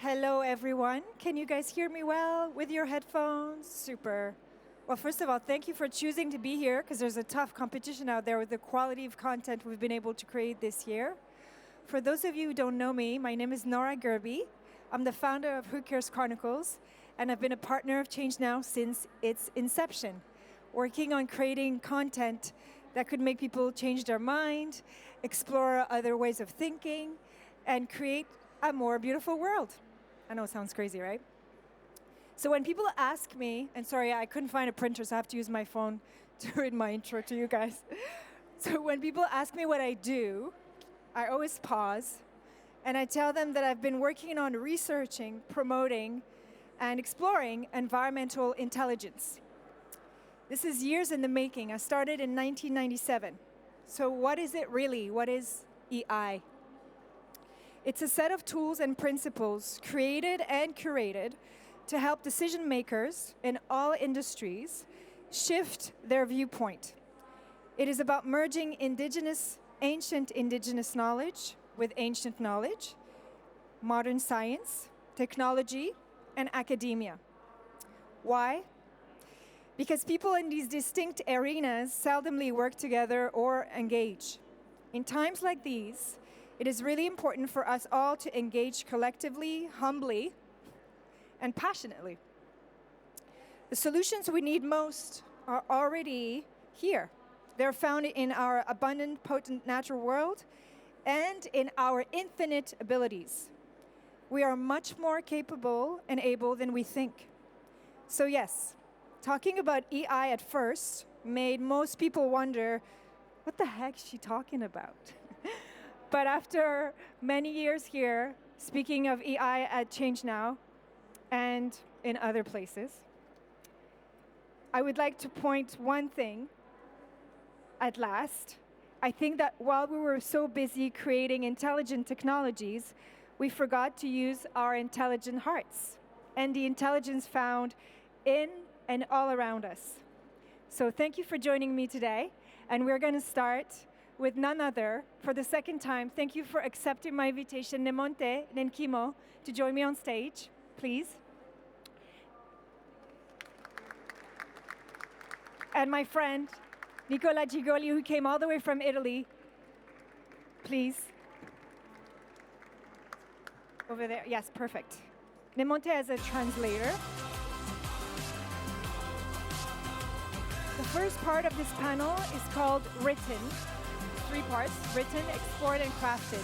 Hello, everyone. Can you guys hear me well with your headphones? Super. Well, first of all, thank you for choosing to be here because there's a tough competition out there with the quality of content we've been able to create this year. For those of you who don't know me, my name is Nora Gerby. I'm the founder of Who Cares Chronicles, and I've been a partner of Change Now since its inception, working on creating content that could make people change their mind, explore other ways of thinking, and create a more beautiful world. I know it sounds crazy, right? So when people ask me, and sorry, I couldn't find a printer, so I have to use my phone to read my intro to you guys. So when people ask me what I do, I always pause, and I tell them that I've been working on researching, promoting, and exploring environmental intelligence. This is years in the making. I started in 1997. So what is it really? What is EI? It's a set of tools and principles created and curated to help decision makers in all industries shift their viewpoint. It is about merging ancient indigenous knowledge with ancient knowledge, modern science, technology, and academia. Why? Because people in these distinct arenas seldomly work together or engage. In times like these, it is really important for us all to engage collectively, humbly, and passionately. The solutions we need most are already here. They're found in our abundant, potent natural world and in our infinite abilities. We are much more capable and able than we think. So yes, talking about EI at first made most people wonder, what the heck is she talking about? But after many years here, speaking of EI at Change Now and in other places, I would like to point one thing at last. I think that while we were so busy creating intelligent technologies, we forgot to use our intelligent hearts and the intelligence found in and all around us. So thank you for joining me today, and we're going to start with none other, for the second time. Thank you for accepting my invitation, Nemonte Nenkimo, to join me on stage, please. And my friend, Nicola Giuggioli, who came all the way from Italy, please. Over there, yes, perfect. Nemonte is a translator. The first part of this panel is called Written. 3 parts: written, explored, and crafted.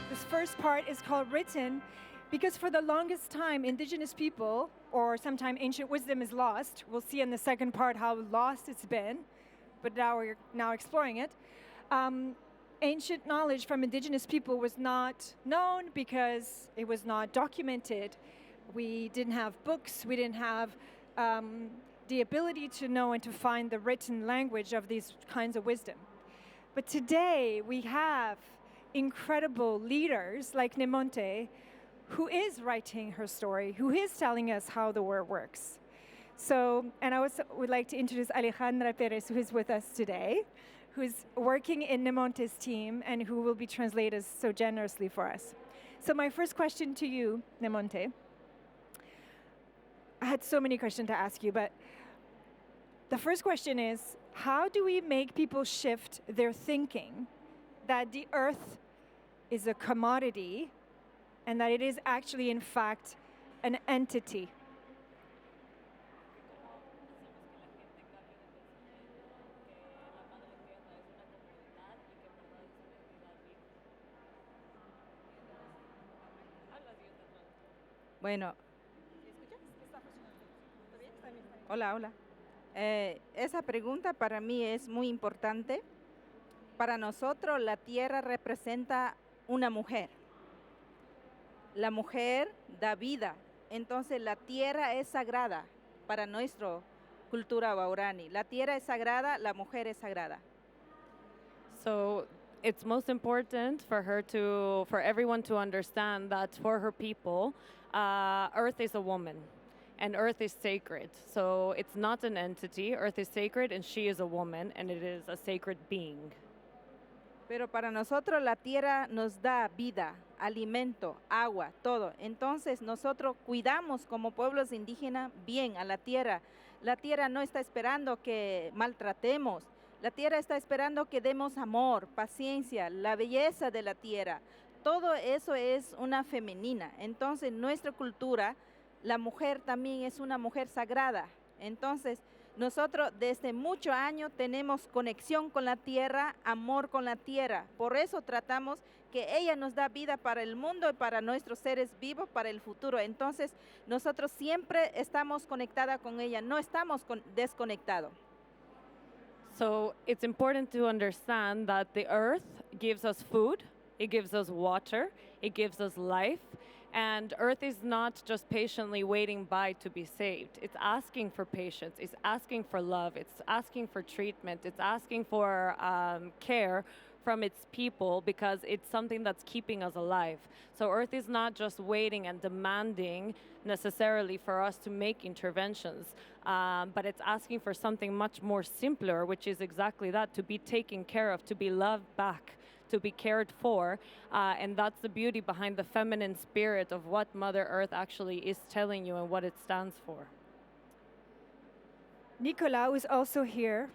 This first part is called Written because for the longest time, indigenous people, or sometimes ancient wisdom, is lost. We'll see in the second part how lost it's been, but now we're exploring it. Ancient knowledge from indigenous people was not known because it was not documented. We didn't have books. We didn't have the ability to know and to find the written language of these kinds of wisdom. But today we have incredible leaders like Nemonte, who is writing her story, who is telling us how the world works. So, and I also would like to introduce Alejandra Perez, who is with us today, who's working in Nemonte's team and who will be translated so generously for us. So my first question to you, Nemonte, I had so many questions to ask you, but the first question is, how do we make people shift their thinking that the earth is a commodity and that it is actually, in fact, an entity? Bueno. Hola, hola. Esa pregunta para mí es muy importante. Para nosotros la tierra representa una mujer. La mujer da vida. Entonces la tierra es sagrada para nuestra cultura Waorani. La tierra es sagrada, la mujer es sagrada. So it's most important for everyone to understand that for her people, Earth is a woman. And Earth is sacred. So it's not an entity. Earth is sacred and she is a woman and it is a sacred being. Pero para nosotros la tierra nos da vida, alimento, agua, todo. Entonces nosotros cuidamos como pueblos indígenas bien a la tierra. La tierra no está esperando que maltratemos. La tierra está esperando que demos amor, paciencia, la belleza de la tierra. Todo eso es una femenina. Entonces nuestra cultura, la mujer también es una mujer sagrada. Entonces nosotros desde muchos años tenemos conexión con la tierra, amor con la tierra. Por eso tratamos que ella nos da vida para el mundo y para nuestros seres vivos, para el futuro. Entonces nosotros siempre estamos conectadas con ella, no estamos desconectados. So it's important to understand that the earth gives us food, it gives us water, it gives us life. And earth is not just patiently waiting by to be saved. It's asking for patience, it's asking for love, it's asking for treatment, it's asking for care from its people because it's something that's keeping us alive. So earth is not just waiting and demanding necessarily for us to make interventions, but it's asking for something much more simpler, which is exactly that, to be taken care of, to be loved back, to be cared for, and that's the beauty behind the feminine spirit of what Mother Earth actually is telling you and what it stands for. Nicola, who is also here,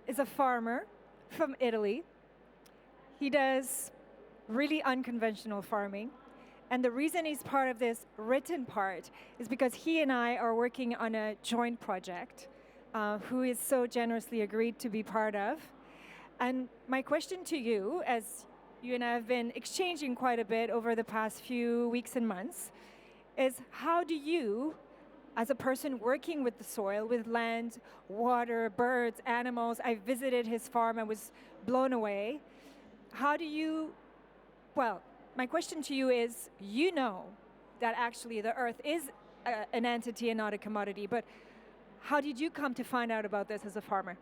is a farmer from Italy. He does really unconventional farming. And the reason he's part of this written part is because he and I are working on a joint project, who is so generously agreed to be part of. And my question to you, as you and I have been exchanging quite a bit over the past few weeks and months, is how do you, as a person working with the soil, with land, water, birds, animals, I visited his farm and was blown away. How do you, well, my question to you is, you know that actually the earth is an entity and not a commodity, but how did you come to find out about this as a farmer?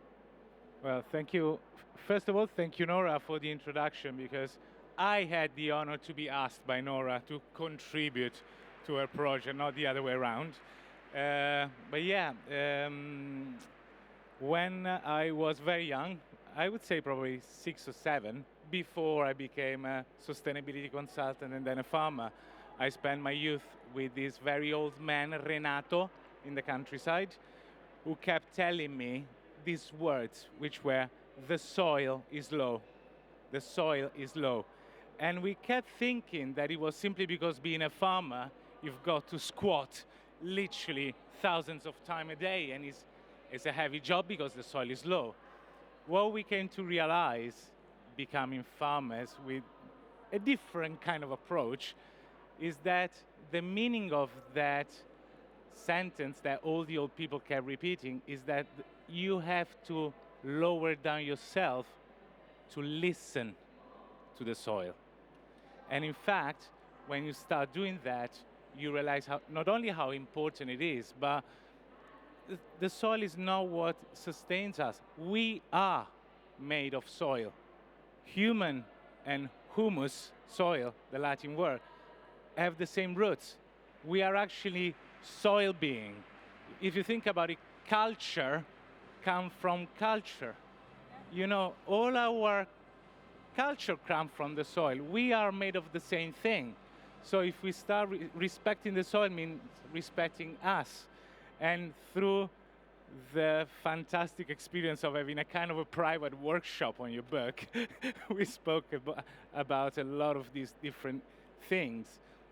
Well, thank you. First of all, thank you, Nora, for the introduction, because I had the honor to be asked by Nora to contribute to her project, not the other way around. But yeah, when I was very young, I would say probably 6 or 7, before I became a sustainability consultant and then a farmer, I spent my youth with this very old man, Renato, in the countryside, who kept telling me these words, which were, the soil is low, the soil is low. And we kept thinking that it was simply because being a farmer, you've got to squat literally thousands of times a day, and it's a heavy job because the soil is low. What we came to realize, becoming farmers with a different kind of approach, is that the meaning of that sentence that all the old people kept repeating is that you have to lower down yourself to listen to the soil. And in fact, when you start doing that, you realize how, not only how important it is, but the soil is not what sustains us. We are made of soil. Human and humus, soil, the Latin word, have the same roots. We are actually soil being. If you think about it, culture comes from culture. You know, all our culture comes from the soil. We are made of the same thing. So if we start respecting the soil, means respecting us. And through the fantastic experience of having a kind of a private workshop on your book, we spoke about a lot of these different things.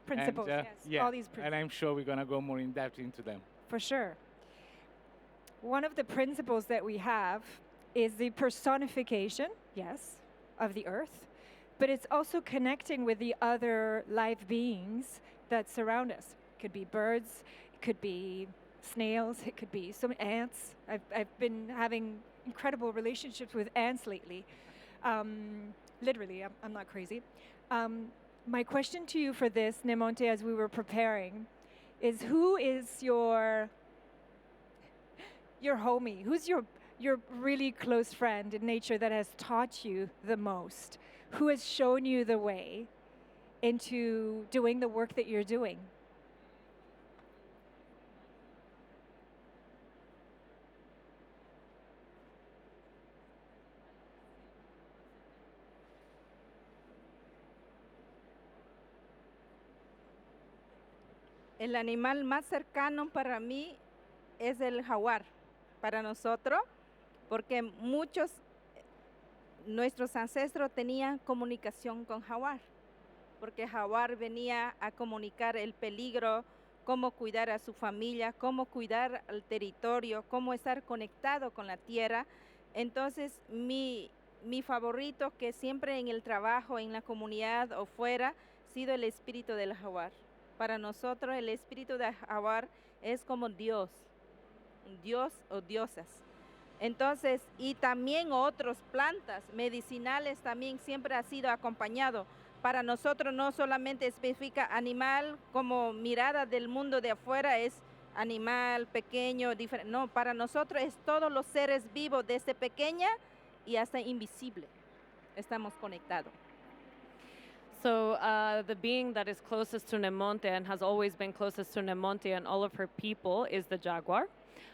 Principles, and, yes, yeah, all these principles. and I'm sure we're going to go more in depth into them. For sure. One of the principles that we have is the personification, yes, of the earth, but it's also connecting with the other live beings that surround us. It could be birds, it could be snails, it could be some ants. I've been having incredible relationships with ants lately. Literally, I'm not crazy. My question to you for this, Nemonte, as we were preparing, is who is your homie? Who's your really close friend in nature that has taught you the most? Who has shown you the way into doing the work that you're doing? El animal más cercano para mí es el jaguar, para nosotros, porque nuestros ancestros tenían comunicación con jaguar, porque jaguar venía a comunicar el peligro, cómo cuidar a su familia, cómo cuidar al territorio, cómo estar conectado con la tierra. Entonces, mi favorito, que siempre en el trabajo, en la comunidad o fuera, ha sido el espíritu del jaguar. Para nosotros el espíritu del jaguar es como Dios, un dios o diosas. Entonces, y también otras plantas medicinales también siempre ha sido acompañado. Para nosotros no solamente especifica animal como mirada del mundo de afuera, es animal pequeño, diferente. No, para nosotros es todos los seres vivos, desde pequeña y hasta invisible. Estamos conectados. So the being that is closest to Nemonte and has always been closest to Nemonte and all of her people is the jaguar.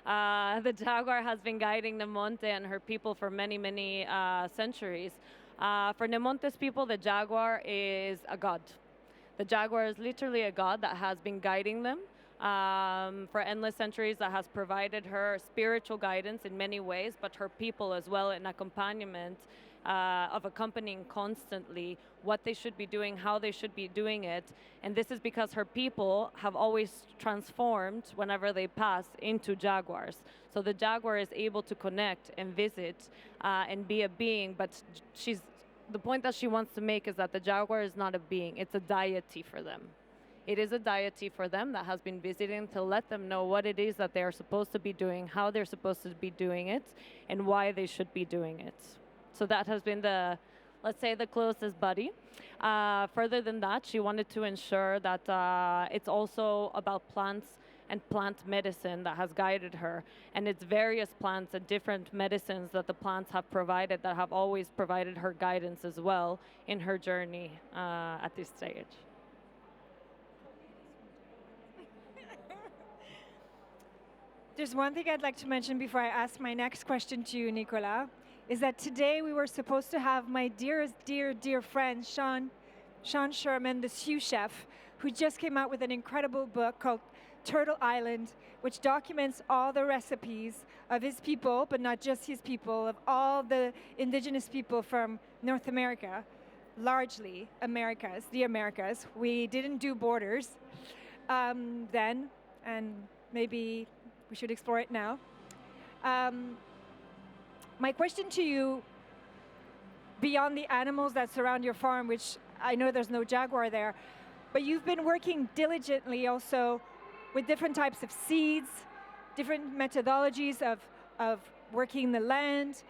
The jaguar has been guiding Nemonte and her people for many, many centuries. For Nemonte's people, the jaguar is a god. The jaguar is literally a god that has been guiding them for endless centuries, that has provided her spiritual guidance in many ways, but her people as well, in accompaniment of accompanying constantly what they should be doing, how they should be doing it. And this is because her people have always transformed whenever they pass into jaguars. So the jaguar is able to connect and visit and be a being, but the point that she wants to make is that the jaguar is not a being, it's a deity for them. It is a deity for them that has been visiting to let them know what it is that they are supposed to be doing, how they're supposed to be doing it, and why they should be doing it. So that has been let's say, the closest buddy. Further than that, she wanted to ensure that it's also about plants and plant medicine that has guided her. And it's various plants and different medicines that the plants have provided that have always provided her guidance as well in her journey at this stage. There's one thing I'd like to mention before I ask my next question to you, Nicola, is that today we were supposed to have my dearest, dear friend, Sean Sherman, the sous chef, who just came out with an incredible book called Turtle Island, which documents all the recipes of his people, but not just his people, of all the indigenous people from North America, largely the Americas. We didn't do borders then, and maybe we should explore it now. My question to you, beyond the animals that surround your farm, which I know there's no jaguar there, but you've been working diligently also with different types of seeds, different methodologies of working the land.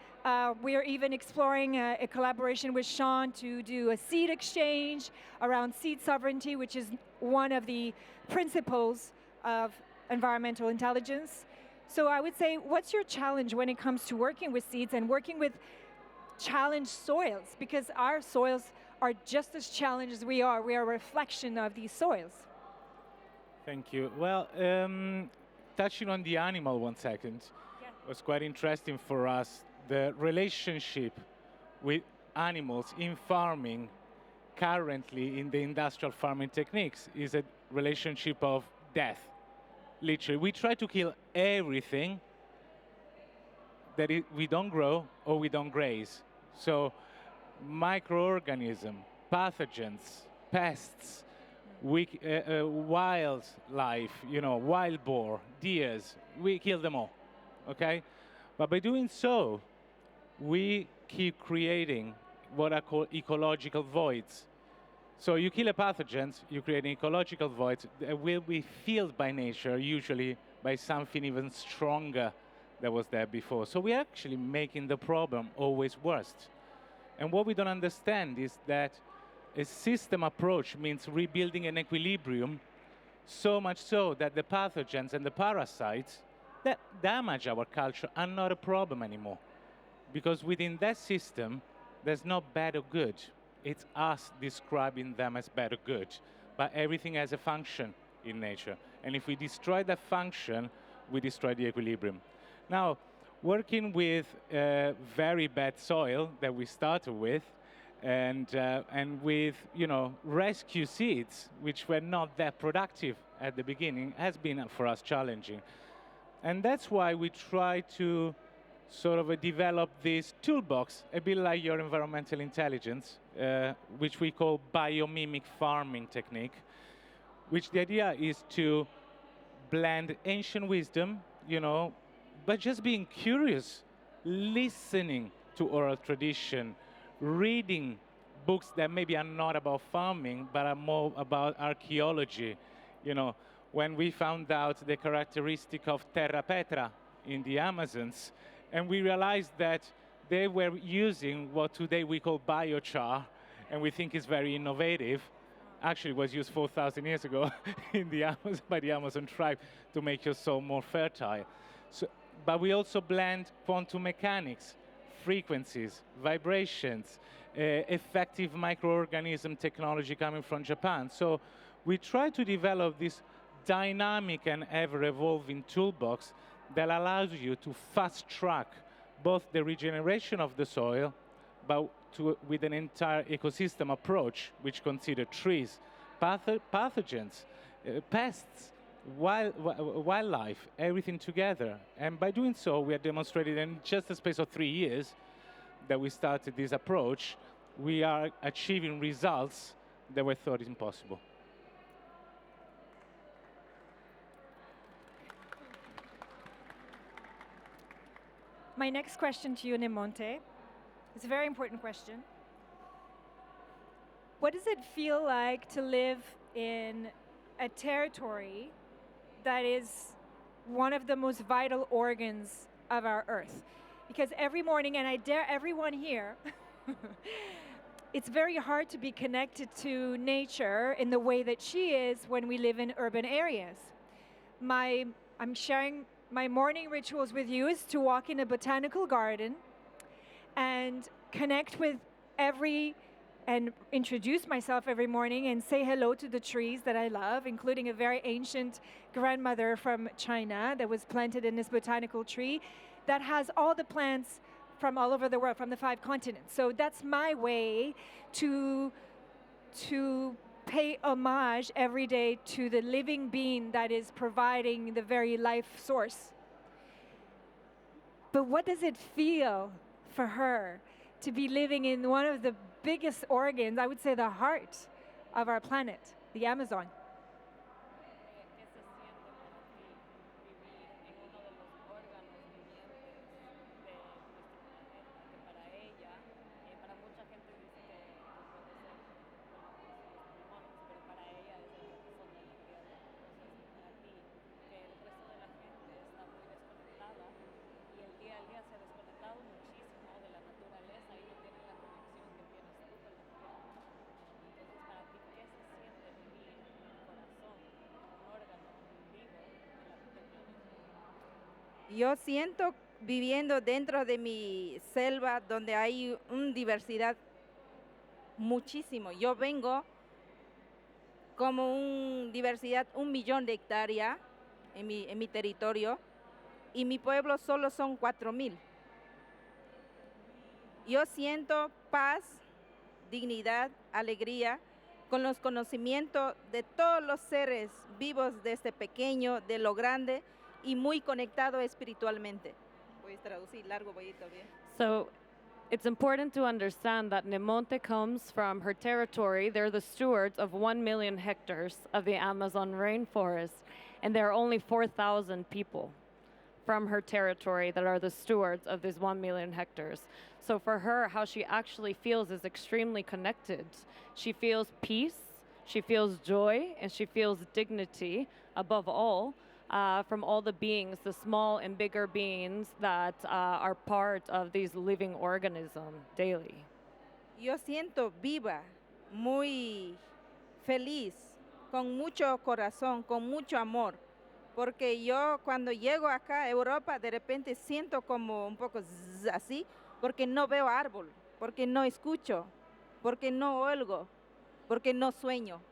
We're even exploring a collaboration with Sean to do a seed exchange around seed sovereignty, which is one of the principles of environmental intelligence. So I would say, what's your challenge when it comes to working with seeds and working with challenged soils? Because our soils are just as challenged as we are. We are a reflection of these soils. Thank you. Well, touching on the animal 1 second, was quite interesting for us. The relationship with animals in farming currently in the industrial farming techniques is a relationship of death. Literally, we try to kill everything that we don't grow or we don't graze. So microorganisms, pathogens, pests, wildlife, wild boar, deers, we kill them all, okay? But by doing so, we keep creating what are called ecological voids. So you kill a pathogen, you create an ecological void that will be filled by nature, usually by something even stronger that was there before. So we're actually making the problem always worse. And what we don't understand is that a system approach means rebuilding an equilibrium, so much so that the pathogens and the parasites that damage our culture are not a problem anymore. Because within that system, there's no bad or good. It's us describing them as bad or good. But everything has a function in nature. And if we destroy that function, we destroy the equilibrium. Now, working with very bad soil that we started with, and with rescue seeds, which were not that productive at the beginning, has been for us challenging. And that's why we try to sort of develop this toolbox, a bit like your environmental intelligence, which we call biomimic farming technique, which the idea is to blend ancient wisdom, but just being curious, listening to oral tradition, reading books that maybe are not about farming, but are more about archaeology. When we found out the characteristic of terra petra in the Amazons, and we realized that they were using what today we call biochar, and we think is very innovative. Actually, it was used 4,000 years ago in the Amazon, by the Amazon tribe to make your soil more fertile. But we also blend quantum mechanics, frequencies, vibrations, effective microorganism technology coming from Japan. So we try to develop this dynamic and ever-evolving toolbox that allows you to fast-track both the regeneration of the soil, but with an entire ecosystem approach, which consider trees, pathogens, pests, wildlife, everything together. And by doing so, we have demonstrated in just a space of 3 years that we started this approach, we are achieving results that were thought impossible. My next question to you, Nemonte, is a very important question. What does it feel like to live in a territory that is one of the most vital organs of our Earth? Because every morning, and I dare everyone here, it's very hard to be connected to nature in the way that she is when we live in urban areas. I'm sharing my morning rituals with you is to walk in a botanical garden and connect with and introduce myself every morning and say hello to the trees that I love, including a very ancient grandmother from China that was planted in this botanical tree that has all the plants from all over the world, from the 5 continents. So that's my way to pay homage every day to the living being that is providing the very life source. But what does it feel for her to be living in one of the biggest organs, I would say the heart of our planet, the Amazon? Yo siento viviendo dentro de mi selva donde hay una diversidad muchísimo. Yo vengo como una diversidad 1 millón de hectáreas en mi territorio y mi pueblo solo son 4,000. Yo siento paz, dignidad, alegría con los conocimientos de todos los seres vivos desde pequeño, de lo grande, y muy conectado espiritualmente. Voy a traducir largo, voy a ir también. So it's important to understand that Nemonte comes from her territory. They're the stewards of 1 million hectares of the Amazon rainforest, and there are only 4,000 people from her territory that are the stewards of these 1 million hectares. So for her, how she actually feels is extremely connected. She feels peace, she feels joy, and she feels dignity above all. From all the beings, the small and bigger beings that are part of these living organisms daily. Yo siento viva, muy feliz, con mucho corazón, con mucho amor, porque yo cuando llego acá a Europa de repente siento como un poco así, porque no veo árbol, porque no escucho, porque no oigo, porque no sueño.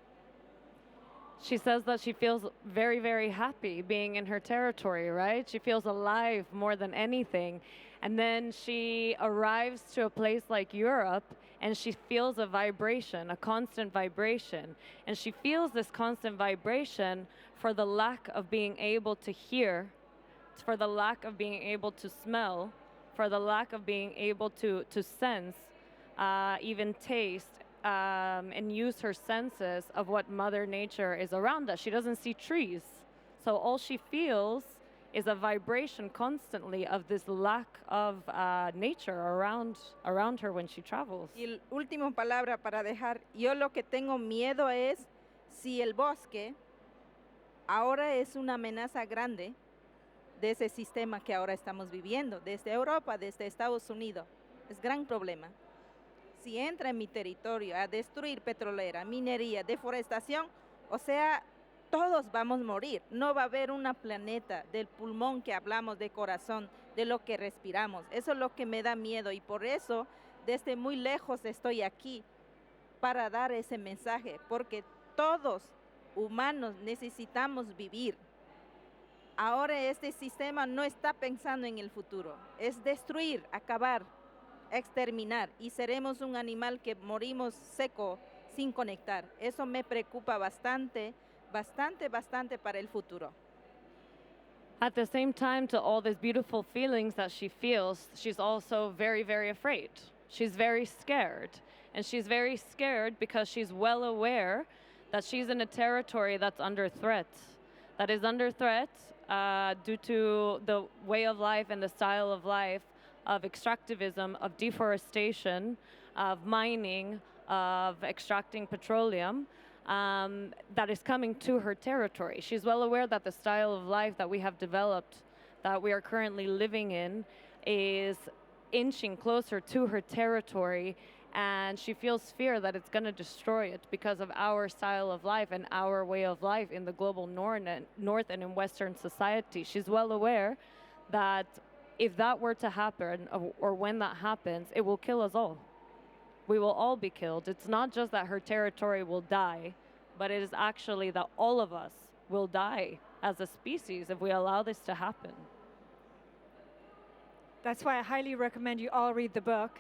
She says that she feels very, very happy being in her territory, right? She feels alive more than anything. And then she arrives to a place like Europe and she feels a vibration, a constant vibration. And she feels this constant vibration for the lack of being able to hear, for the lack of being able to smell, for the lack of being able to sense, even taste, and use her senses of what Mother Nature is around us. She doesn't see trees. So all she feels is a vibration constantly of this lack of nature around her when she travels. Y el último palabra para dejar, yo lo que tengo miedo es si el bosque ahora es una amenaza grande de ese sistema que ahora estamos viviendo, desde Europa, desde Estados Unidos. Es gran problema. Si entra en mi territorio a destruir petrolera, minería, deforestación, o sea, todos vamos a morir. No va a haber un planeta del pulmón que hablamos, de corazón, de lo que respiramos. Eso es lo que me da miedo y por eso desde muy lejos estoy aquí para dar ese mensaje, porque todos humanos necesitamos vivir. Ahora este sistema no está pensando en el futuro, es destruir, acabar, exterminar y seremos un animal que morimos seco sin conectar. Eso me preocupa bastante para el futuro. At the same time, to all these beautiful feelings that she feels, she's also very, very afraid. She's very scared. And she's very scared because she's well aware that she's in a territory that's under threat. That is under threat due to the way of life and the style of life of extractivism, of deforestation, of mining, of extracting petroleum, that is coming to her territory. She's well aware that the style of life that we have developed, that we are currently living in, is inching closer to her territory, and she feels fear that it's going to destroy it because of our style of life and our way of life in the global north and in Western society. She's well aware that if that were to happen, or when that happens, it will kill us all. We will all be killed. It's not just that her territory will die, but it is actually that all of us will die as a species if we allow this to happen. That's why I highly recommend you all read the book.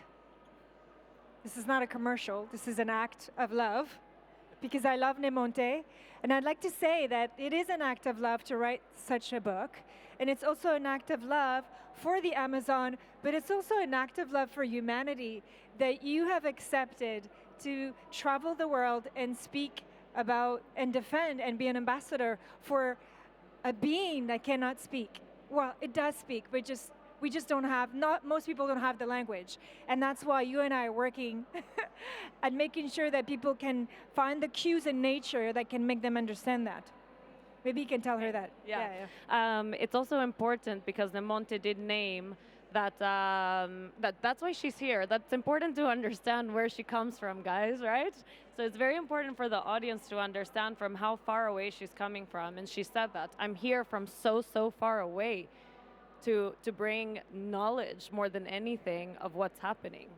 This is not a commercial. This is an act of love, because I love Nemonte. And I'd like to say that it is an act of love to write such a book. And it's also an act of love for the Amazon, but it's also an act of love for humanity that you have accepted to travel the world and speak about and defend and be an ambassador for a being that cannot speak. Well, it does speak, but we just don't have, not most people don't have the language. And that's why you and I are working at making sure that people can find the cues in nature that can make them understand that. Maybe you can tell her that. Yeah. It's also important because Nemonte did name that, that's why she's here. That's important to understand where she comes from, guys, right? So it's very important for the audience to understand from how far away she's coming from. And she said that, I'm here from so far away to bring knowledge more than anything of what's happening.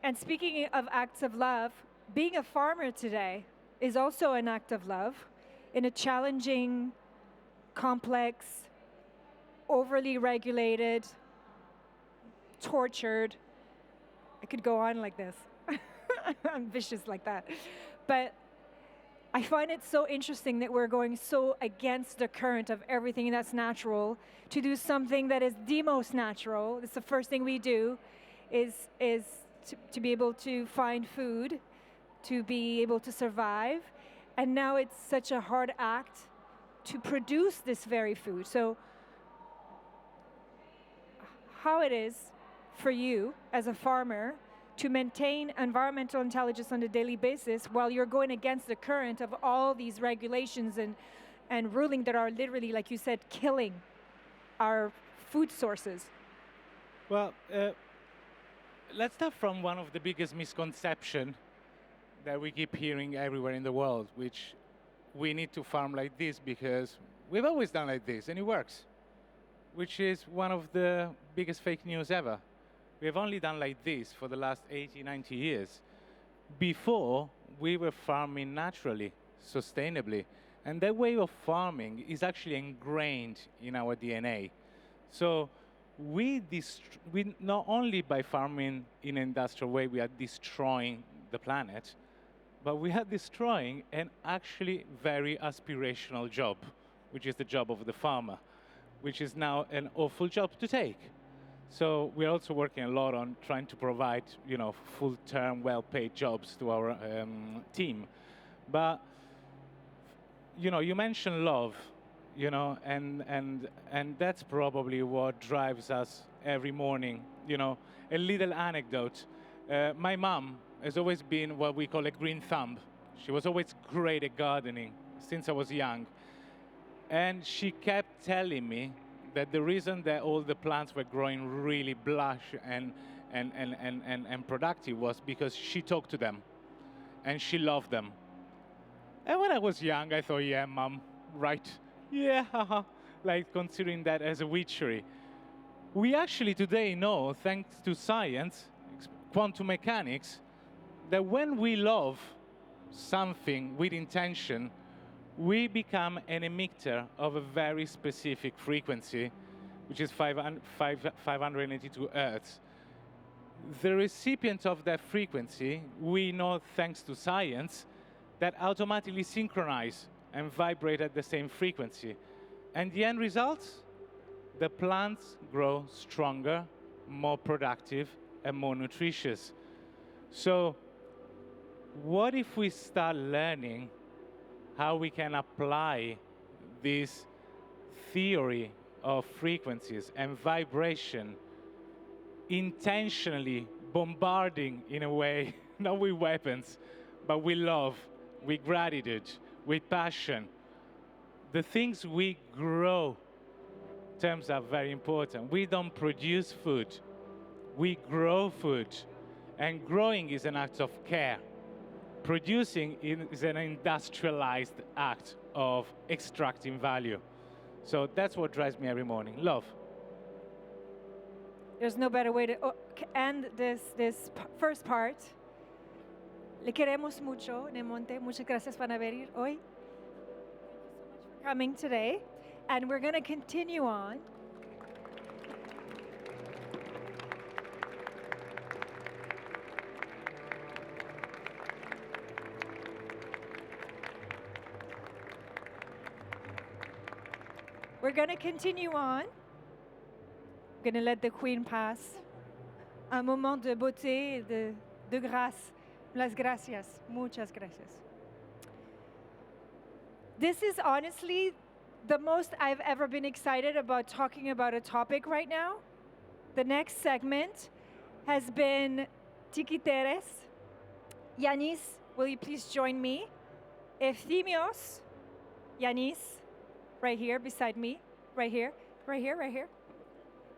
And speaking of acts of love, being a farmer today is also an act of love in a challenging, complex, overly regulated, tortured. I could go on like this. I'm vicious like that. But I find it so interesting that we're going so against the current of everything that's natural to do something that is the most natural. It's the first thing we do is to be able to find food, to be able to survive. And now it's such a hard act to produce this very food. So how it is for you as a farmer to maintain environmental intelligence on a daily basis while you're going against the current of all these regulations and ruling that are literally, like you said, killing our food sources. Well, let's start from one of the biggest misconceptions that we keep hearing everywhere in the world, which we need to farm like this because we've always done like this and it works, which is one of the biggest fake news ever. We have only done like this for the last 80, 90 years. Before, we were farming naturally, sustainably, and that way of farming is actually ingrained in our DNA. So we not only by farming in an industrial way, we are destroying the planet, but we are destroying an actually very aspirational job, which is the job of the farmer, which is now an awful job to take. So we're also working a lot on trying to provide, full-term, well-paid jobs to our team. But, you mentioned love, and that's probably what drives us every morning. A little anecdote. My mom has always been what we call a green thumb. She was always great at gardening since I was young. And she kept telling me that the reason that all the plants were growing really lush and productive was because she talked to them and she loved them. And when I was young, I thought, yeah, Mom, right. Yeah, haha. Like considering that as a witchery. We actually today know, thanks to science, quantum mechanics, that when we love something with intention, we become an emitter of a very specific frequency, which is 582 Hertz. The recipient of that frequency, we know, thanks to science, that automatically synchronize and vibrate at the same frequency. And the end result? The plants grow stronger, more productive, and more nutritious. So what if we start learning how we can apply this theory of frequencies and vibration, intentionally bombarding in a way, not with weapons, but with love, with gratitude, with passion. The things we grow, terms are very important. We don't produce food, we grow food. And growing is an act of care. Producing is an industrialized act of extracting value. So that's what drives me every morning, love. There's no better way to end this first part. Le queremos mucho, Nemonte. Muchas gracias por venir hoy. Thank you so much for coming today. And we're going to continue on. We're going to continue on. I'm going to let the Queen pass. Un moment de beauté, de grâce. Las gracias. Muchas gracias. This is honestly the most I've ever been excited about talking about a topic right now. The next segment has been Antikythera. Yanis, will you please join me? Efthymios. Yanis. Right here, beside me. Right here, right here, right here.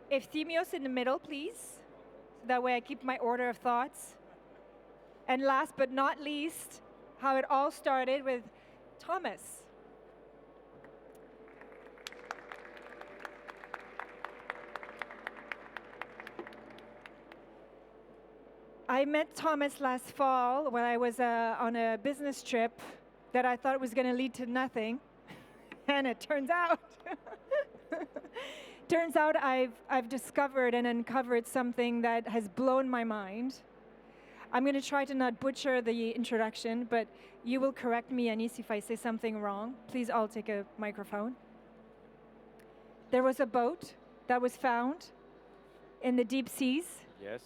Efthymios in the middle, please. That way I keep my order of thoughts. And last but not least, how it all started with Thomas. I met Thomas last fall when I was on a business trip that I thought was going to lead to nothing. And it turns out, I've discovered and uncovered something that has blown my mind. I'm going to try to not butcher the introduction, but you will correct me, Yanis, if I say something wrong. Please all take a microphone. There was a boat that was found in the deep seas. Yes,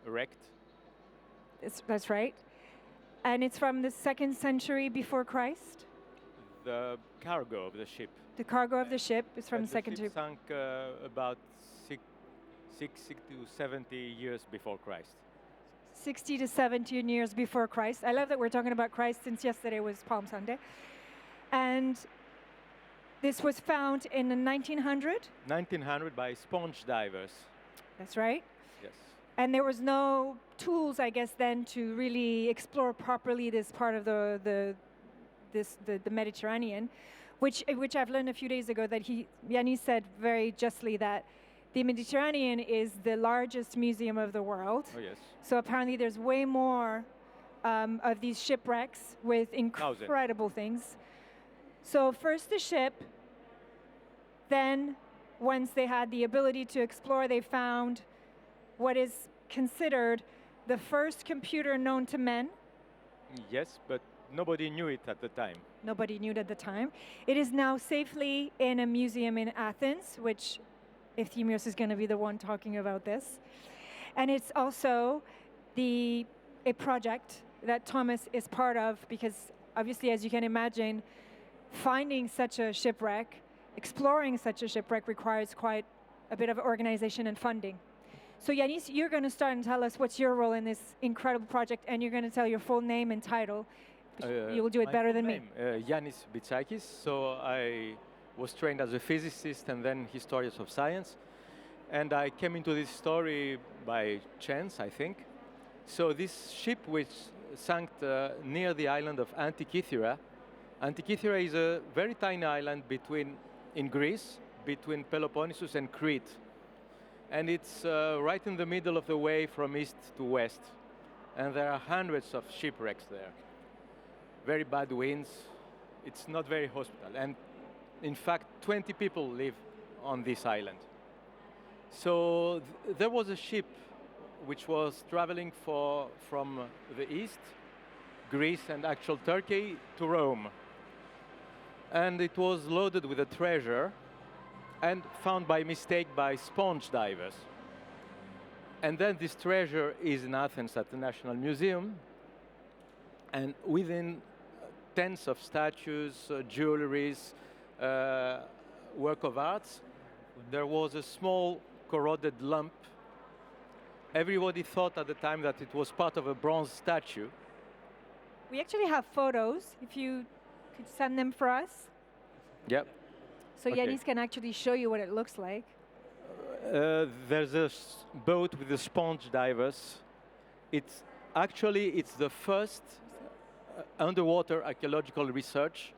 wrecked. That's right. And it's from the 2nd century before Christ. The cargo of the ship. The cargo of the ship is from the 2nd century. Sank about 60 to 70 years before Christ. 60 to 70 years before Christ. I love that we're talking about Christ since yesterday was Palm Sunday. And this was found in 1900? 1900 by sponge divers. That's right. Yes. And there was no tools, I guess, then to really explore properly this part of the Mediterranean, which I've learned a few days ago that Yanis said very justly that the Mediterranean is the largest museum of the world. Oh, yes. So apparently there's way more of these shipwrecks with incredible things. So first the ship, then once they had the ability to explore, they found what is considered the first computer known to men. Yes, but nobody knew it at the time. Nobody knew it at the time. It is now safely in a museum in Athens, which Efthymios is going to be the one talking about this. And it's also a project that Thomas is part of, because obviously, as you can imagine, finding such a shipwreck, exploring such a shipwreck requires quite a bit of organization and funding. So Yanis, you're going to start and tell us what's your role in this incredible project, and you're going to tell your full name and title. You will do it better than me. Yanis Bitsakis. So I was trained as a physicist and then historian of science. And I came into this story by chance, I think. So this ship which sank near the island of Antikythera. Antikythera is a very tiny island in Greece, between Peloponnesus and Crete. And it's right in the middle of the way from east to west. And there are hundreds of shipwrecks there. Very bad winds. It's not very hospitable. And in fact, 20 people live on this island. So there was a ship which was traveling from the east, Greece and actual Turkey, to Rome. And it was loaded with a treasure and found by mistake by sponge divers. And then this treasure is in Athens at the National Museum. And within tens of statues, jewelries, work of arts, there was a small corroded lump. Everybody thought at the time that it was part of a bronze statue. We actually have photos, if you could send them for us. Yep. So Okay. Yanis can actually show you what it looks like. There's a boat with the sponge divers. It's the first underwater archaeological research.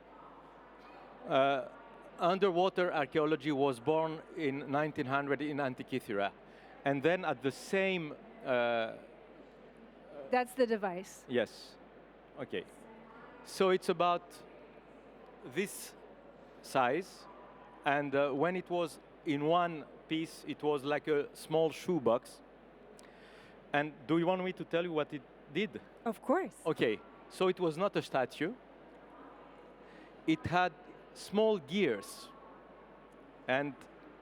Underwater archaeology was born in 1900 in Antikythera. And then at the same... That's the device. Yes. Okay. So it's about this size. And when it was in one piece, it was like a small shoebox. And do you want me to tell you what it did? Of course. Okay. So it was not a statue. It had small gears. And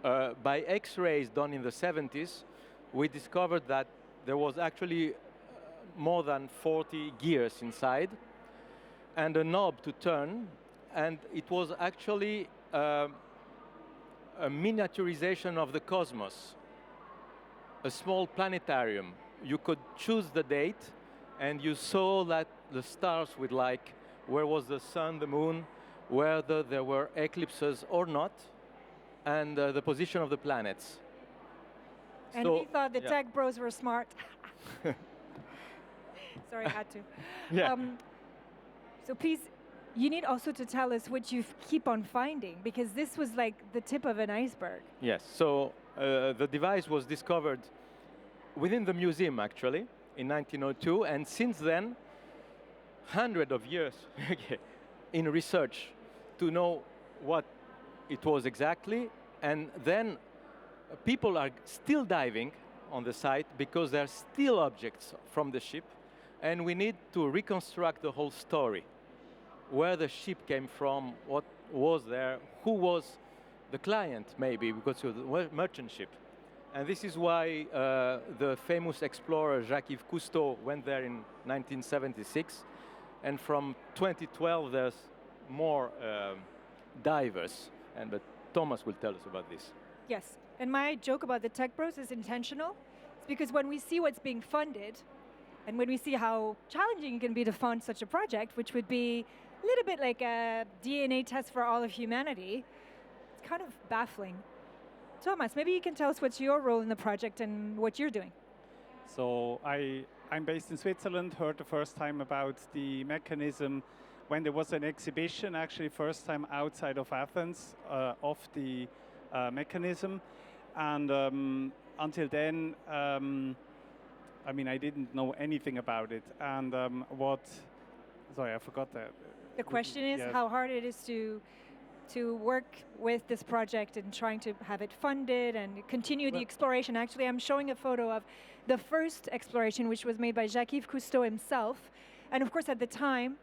by X-rays done in the 70s, we discovered that there was actually more than 40 gears inside and a knob to turn. And it was actually a miniaturization of the cosmos, a small planetarium. You could choose the date, and you saw that the stars with like where was the sun, the moon, whether there were eclipses or not, and the position of the planets. And So, we thought the yeah. tech bros were smart. Sorry, I had to. Yeah. So please, you need also to tell us what you keep on finding, because this was like the tip of an iceberg. Yes, so the device was discovered within the museum, actually, in 1902, and since then, hundreds of years in research to know what it was exactly, and then people are still diving on the site because there are still objects from the ship, and we need to reconstruct the whole story. Where the ship came from, what was there, who was the client, maybe, because it was a merchant ship. And this is why the famous explorer Jacques-Yves Cousteau went there in 1976. And from 2012, there's more divers. But Thomas will tell us about this. Yes, and my joke about the tech bros is intentional. It's because when we see what's being funded, and when we see how challenging it can be to fund such a project, which would be a little bit like a DNA test for all of humanity, it's kind of baffling. Thomas, maybe you can tell us what's your role in the project and what you're doing. So I'm based in Switzerland, heard the first time about the mechanism when there was an exhibition, actually first time outside of Athens, of the mechanism. And until then, I mean, I didn't know anything about it. And sorry, I forgot that. The question is Yes. how hard it is to work with this project and trying to have it funded and continue the Well- exploration. Actually, I'm showing a photo of the first exploration, which was made by Jacques-Yves Cousteau himself. And of course, at the time,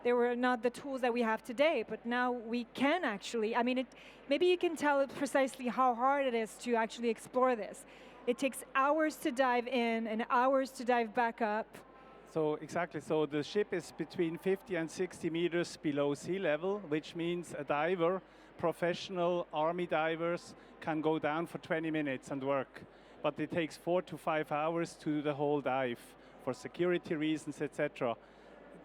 there were not the tools that we have today, but now we can actually, I mean, maybe you can tell precisely how hard it is to actually explore this. It takes hours to dive in and hours to dive back up. So exactly, so the ship is between 50 and 60 meters below sea level, which means a diver, professional army divers, can go down for 20 minutes and work. But it takes 4 to 5 hours to do the whole dive for security reasons, etc.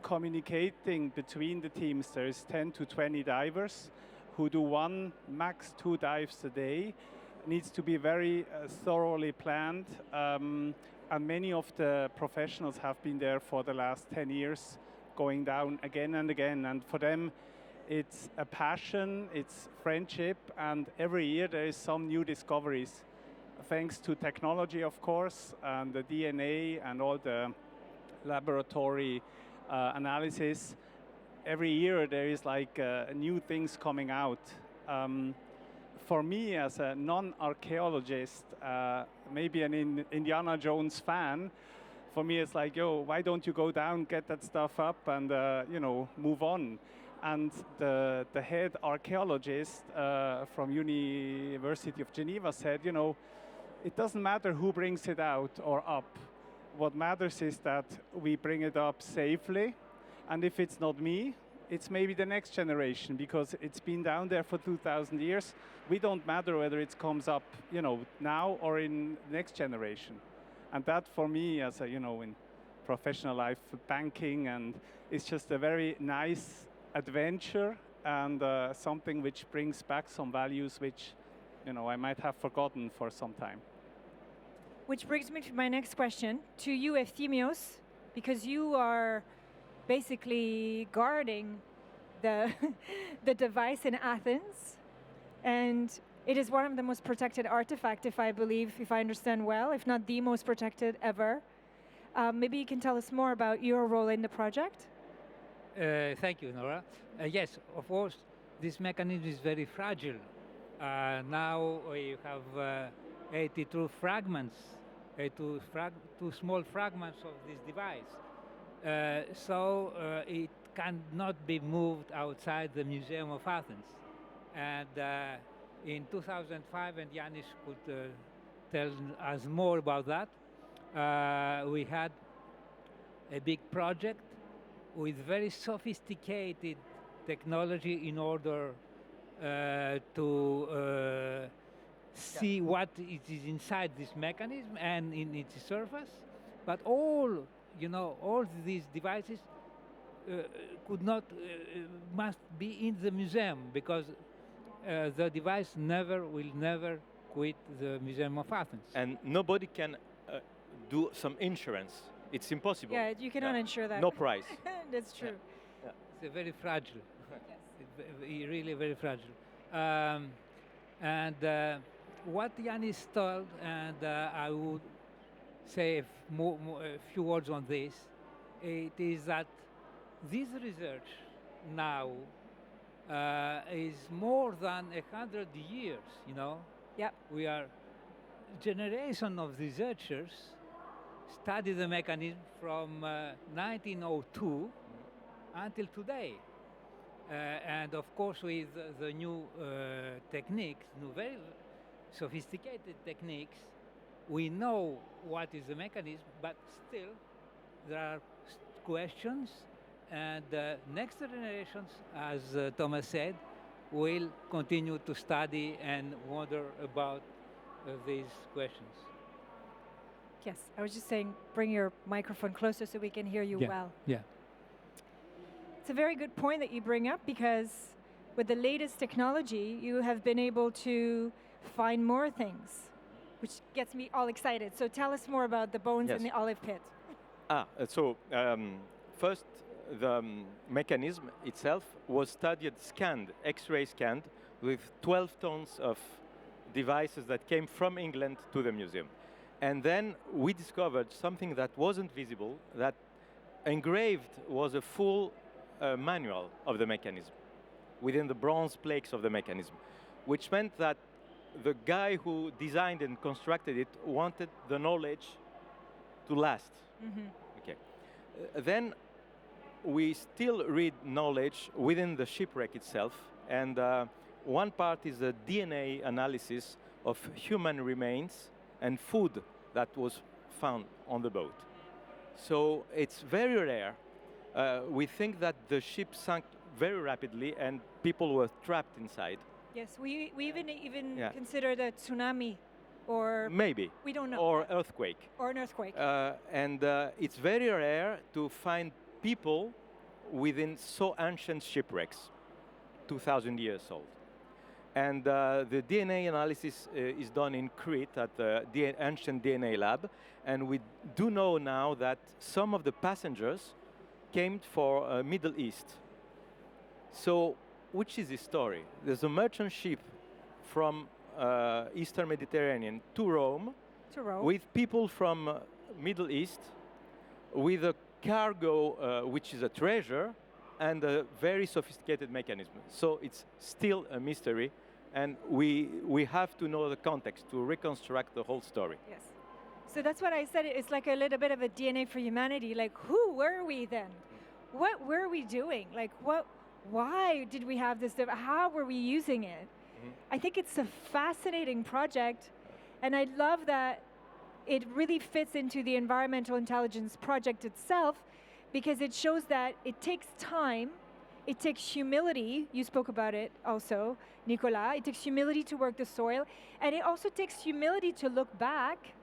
Communicating between the teams, there is 10 to 20 divers who do 1, max 2 dives a day. Needs to be very thoroughly planned. And many of the professionals have been there for the last 10 years, going down again and again. And for them, it's a passion, it's friendship, and every year there is some new discoveries. Thanks to technology, of course, and the DNA and all the laboratory analysis. Every year there is like new things coming out. For me, as a non-archaeologist, maybe an Indiana Jones fan, for me it's like, yo, why don't you go down, get that stuff up, and you know, move on? And the head archaeologist from University of Geneva said, you know, it doesn't matter who brings it out or up. What matters is that we bring it up safely, and if it's not me, it's maybe the next generation, because it's been down there for 2,000 years. We don't matter whether it comes up, you know, now or in next generation. And that for me, as a, you know, in professional life, banking, and it's just a very nice adventure and something which brings back some values which, you know, I might have forgotten for some time. Which brings me to my next question to you, Efthymios, because you are basically guarding the the device in Athens, and it is one of the most protected artifacts, if I understand well, if not the most protected ever. Maybe you can tell us more about your role in the project. Thank you, Nora. Yes, of course, this mechanism is very fragile. Now we have 82 fragments, two small fragments of this device. So it cannot be moved outside the Museum of Athens. And in 2005, and Yanis could tell us more about that, we had a big project with very sophisticated technology in order to see what is inside this mechanism and in its surface. But all these devices could not, must be in the museum, because the device will never quit the Museum of Athens. And nobody can do some insurance. It's impossible. Yeah, you cannot ensure that. No price. That's true. Yeah. It's very fragile. It's really very fragile. And what Yanis told, and I would say a few words on this, it is that this research now is more than 100 years, you know. Yep. We are generation of researchers study the mechanism from 1902 until today. And of course with the new techniques, very sophisticated techniques, we know what is the mechanism, but still there are questions, and next generations, as Thomas said, will continue to study and wonder about these questions. Yes, I was just saying, bring your microphone closer so we can hear you well. Yeah. It's a very good point that you bring up, because with the latest technology, you have been able to find more things, which gets me all excited. So tell us more about the bones in Yes. the olive pit. First, the mechanism itself was studied, scanned, X-ray scanned, with 12 tons of devices that came from England to the museum. And then we discovered something that wasn't visible, that engraved was a full manual of the mechanism within the bronze plaques of the mechanism, which meant that the guy who designed and constructed it wanted the knowledge to last. Okay. Then we still read knowledge within the shipwreck itself, and one part is a DNA analysis of human remains and food that was found on the boat. So it's very rare. We think that the ship sank very rapidly and people were trapped inside. Yes, we even Yeah. considered a tsunami, or Maybe. we don't know, Or earthquake. or an earthquake. And it's very rare to find people within so ancient shipwrecks, 2,000 years old. And the DNA analysis is done in Crete at the ancient DNA lab. And we do know now that some of the passengers came for Middle East. So, which is the story? There's a merchant ship from Eastern Mediterranean to Rome, with people from Middle East, with a cargo which is a treasure and a very sophisticated mechanism. So it's still a mystery, and we have to know the context to reconstruct the whole story. Yes. So that's what I said. It's like a little bit of a DNA for humanity. Like, who were we then? What were we doing? Like, why did we have this? How were we using it? I think it's a fascinating project, and I love that it really fits into the environmental intelligence project itself, because it shows that it takes time, it takes humility. You spoke about it also, Nicola. It takes humility to work the soil, and it also takes humility to look back.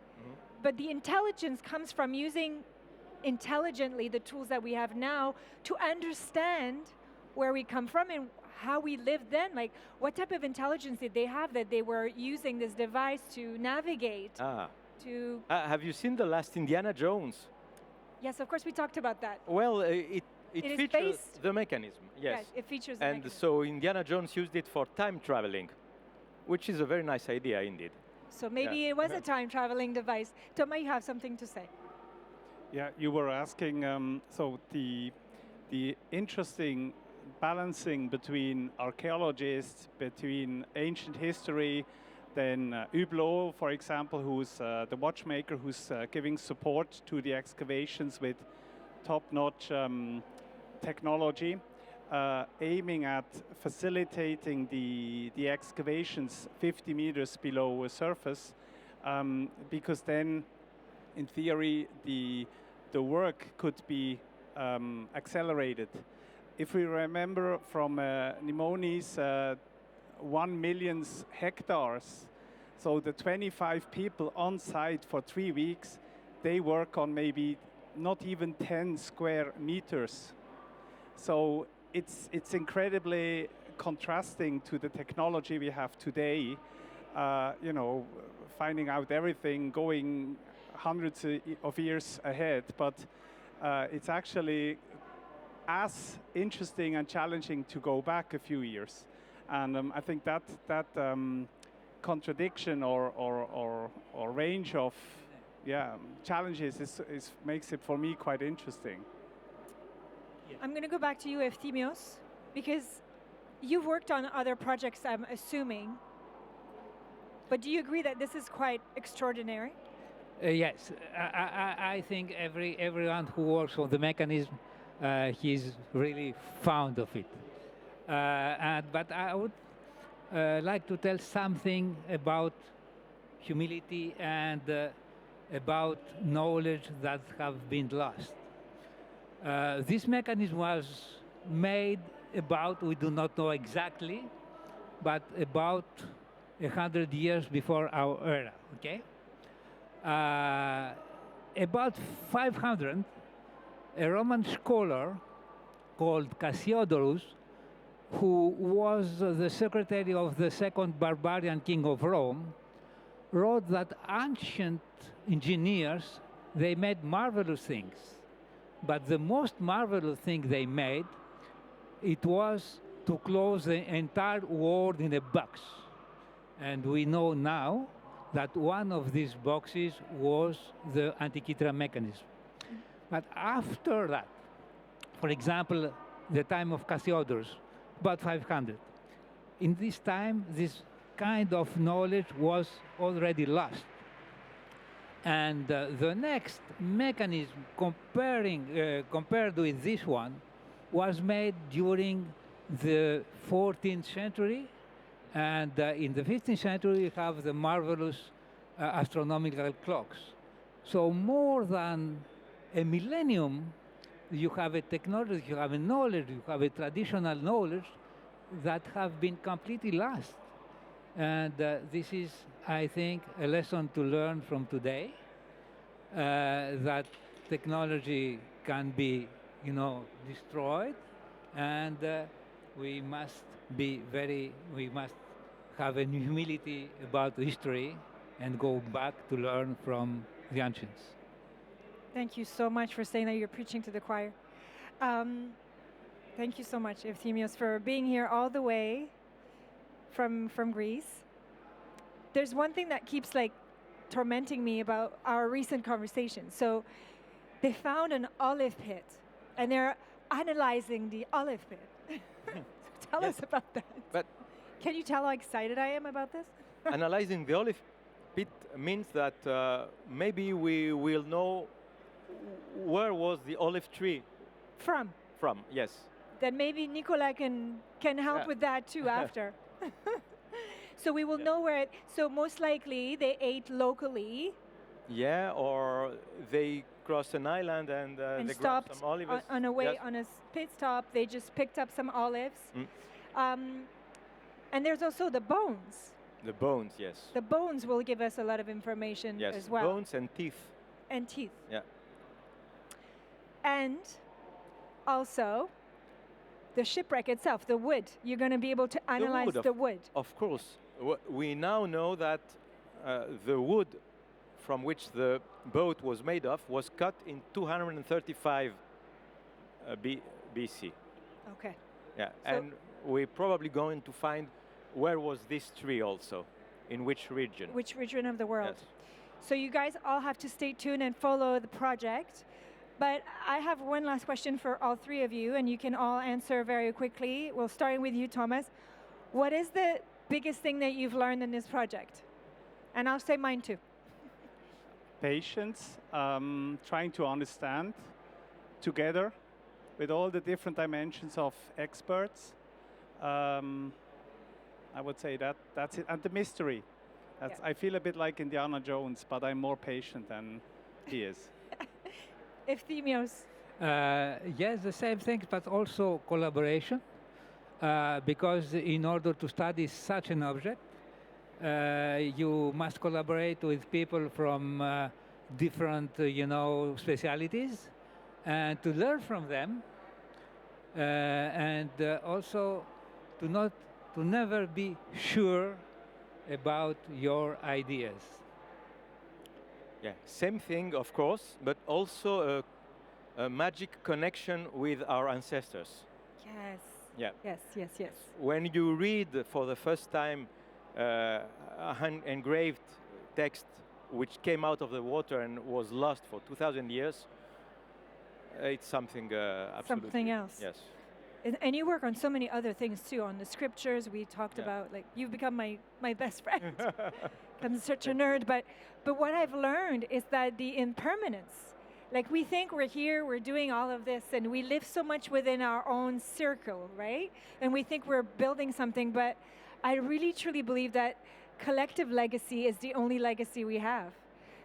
But the intelligence comes from using intelligently the tools that we have now to understand where we come from and how we lived then. Like, what type of intelligence did they have that they were using this device to navigate? Have you seen the last Indiana Jones? Yes, of course, we talked about that. Well, it is features based- the mechanism, yes. Yes, it features the And mechanism. so Indiana Jones used it for time traveling, which is a very nice idea indeed. So maybe Yeah. it was a time-traveling device. Thomas, you have something to say. Yeah, you were asking, so the interesting balancing between archaeologists, between ancient history, then Hublot, for example, who's the watchmaker, who's giving support to the excavations with top-notch technology, aiming at facilitating the excavations 50 meters below surface, because then, in theory, the work could be accelerated. If we remember from Nimoni's 1 million hectares, so the 25 people on site for 3 weeks, they work on maybe not even 10 square meters. So it's incredibly contrasting to the technology we have today. You know, finding out everything, going hundreds of years ahead, but it's actually as interesting and challenging to go back a few years. And I think that contradiction or range of challenges is makes it for me quite interesting. I'm going to go back to you, Efthymios, because you've worked on other projects, I'm assuming. But do you agree that this is quite extraordinary? Yes, I think everyone who works on the mechanism, he's really fond of it. But I would like to tell something about humility and about knowledge that have been lost. This mechanism was made about, we do not know exactly, but about 100 years before our era, okay? About 500, a Roman scholar called Cassiodorus who was the secretary of the second barbarian king of Rome, wrote that ancient engineers, they made marvelous things. But the most marvelous thing they made, it was to close the entire world in a box. And we know now that one of these boxes was the Antikythera mechanism. But after that, for example, the time of Cassiodorus, about 500, in this time, this kind of knowledge was already lost. And the next mechanism compared with this one was made during the 14th century, and in the 15th century you have the marvelous astronomical clocks. So more than a millennium, you have a technology, you have a knowledge, you have a traditional knowledge that have been completely lost. And this is, I think, a lesson to learn from today, that technology can be, destroyed, and we must have a humility about history and go back to learn from the ancients. Thank you so much for saying that. You're preaching to the choir. Thank you so much, Efthymios, for being here all the way from Greece. There's one thing that keeps tormenting me about our recent conversation. So they found an olive pit, and they're analyzing the olive pit. Tell us about that. But can you tell how excited I am about this? analyzing the olive pit means that maybe we will know where was the olive tree From. yes. Then maybe Nicola can help with that too after. So we will know where it, so most likely they ate locally. Yeah, or they crossed an island and they grabbed stopped some olives. on a way, Yes. on a pit stop, they just picked up some olives. Mm. And there's also the bones. The bones, yes. The bones will give us a lot of information Yes, as well. bones and teeth. And teeth. Yeah. And also the shipwreck itself, the wood. You're going to be able to analyze the wood. Of course. We now know that the wood from which the boat was made of was cut in 235 BC. Okay. Yeah, So- and we're probably going to find where was this tree also, in which region. Which region of the world? Yes. So you guys all have to stay tuned and follow the project. But I have one last question for all three of you, and you can all answer very quickly. We'll start with you, Thomas. What is the biggest thing that you've learned in this project? And I'll say mine too. Patience, trying to understand together with all the different dimensions of experts. I would say that's it. And the mystery. I feel a bit like Indiana Jones, but I'm more patient than he is. Efthymios. Yes, the same thing, but also collaboration, because in order to study such an object, you must collaborate with people from different, specialities, and to learn from them, and also to never be sure about your ideas. Yeah, same thing, of course, but also a magic connection with our ancestors. Yes. Yeah. Yes. When you read for the first time a engraved text which came out of the water and was lost for 2,000 years, it's something absolutely. Something else. Yes. And you work on so many other things too, on the scriptures we talked about. You've become my best friend. I'm such a nerd, but what I've learned is that the impermanence, we think we're here, we're doing all of this, and we live so much within our own circle, right? And we think we're building something, but I really truly believe that collective legacy is the only legacy we have.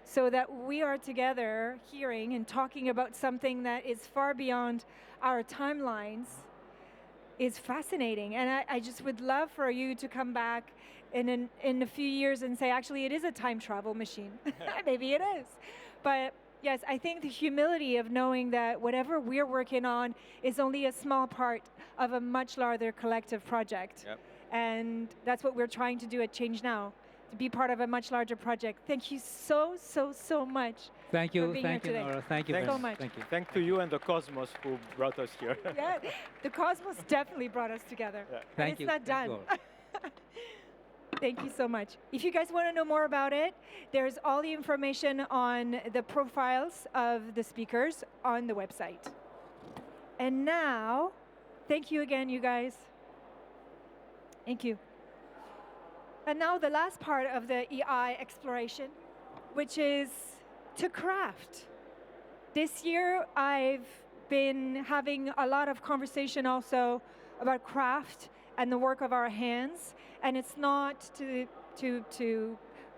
So that we are together hearing and talking about something that is far beyond our timelines is fascinating. And I just would love for you to come back in a few years and say, actually, it is a time travel machine. Maybe it is. But, Yes, I think the humility of knowing that whatever we're working on is only a small part of a much larger collective project. Yep. And that's what we're trying to do at Change Now, to be part of a much larger project. Thank you so, so, so much. Thank you, for being here thank you, today. Nora. Thank you Thanks very so much. Thank you. Thanks to you and the cosmos who brought us here. Yeah, the cosmos definitely brought us together. Yeah. And Thank it's you. not Thank done. you all. Thank you so much. If you guys want to know more about it, there's all the information on the profiles of the speakers on the website. And now, thank you again, you guys. Thank you. And now the last part of the EI exploration, which is to craft. This year, I've been having a lot of conversation also about craft and the work of our hands. And it's not to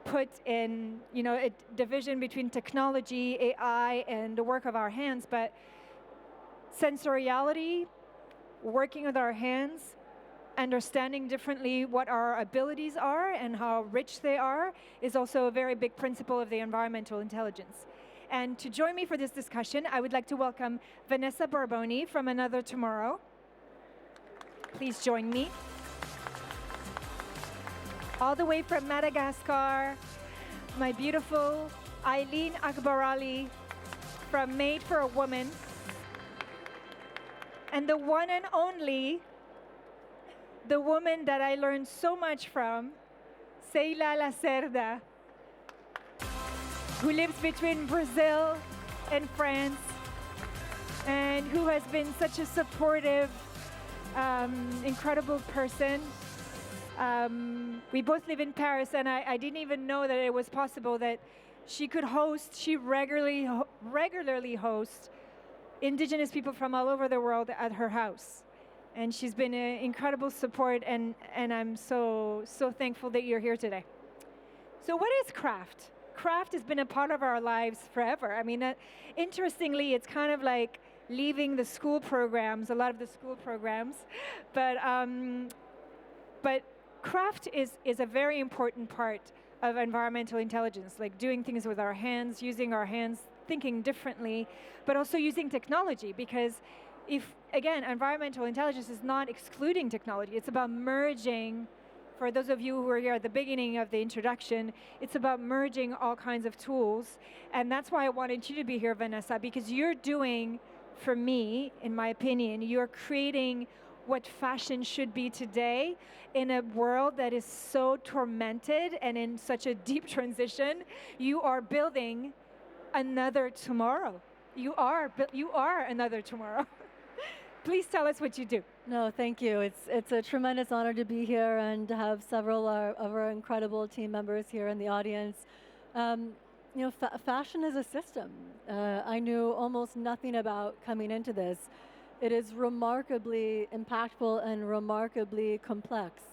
put in, a division between technology, AI, and the work of our hands, but sensoriality, working with our hands, understanding differently what our abilities are and how rich they are is also a very big principle of the environmental intelligence. And to join me for this discussion, I would like to welcome Vanessa Barboni from Another Tomorrow. Please join me. All the way from Madagascar, my beautiful Eileen Akbaraly from Made for a Woman. And the one and only, the woman that I learned so much from, Ceyla Lacerda, who lives between Brazil and France, and who has been such a supportive, incredible person. We both live in Paris, and I didn't even know that it was possible that she could host, she regularly hosts Indigenous people from all over the world at her house. And she's been an incredible support, and I'm so, so thankful that you're here today. So what is craft? Craft has been a part of our lives forever. I mean, interestingly, it's kind of like leaving the school programs, a lot of the school programs. But craft is a very important part of environmental intelligence, like doing things with our hands, using our hands, thinking differently, but also using technology, because again, environmental intelligence is not excluding technology. It's about merging, for those of you who are here at the beginning of the introduction, it's about merging all kinds of tools. And that's why I wanted you to be here, Vanessa, because you're doing, for me, in my opinion, you're creating what fashion should be today in a world that is so tormented and in such a deep transition. You are building another tomorrow. You are another tomorrow. Please tell us what you do. No, thank you. It's a tremendous honor to be here and to have several of our incredible team members here in the audience. Fashion is a system. I knew almost nothing about coming into this. It is remarkably impactful and remarkably complex.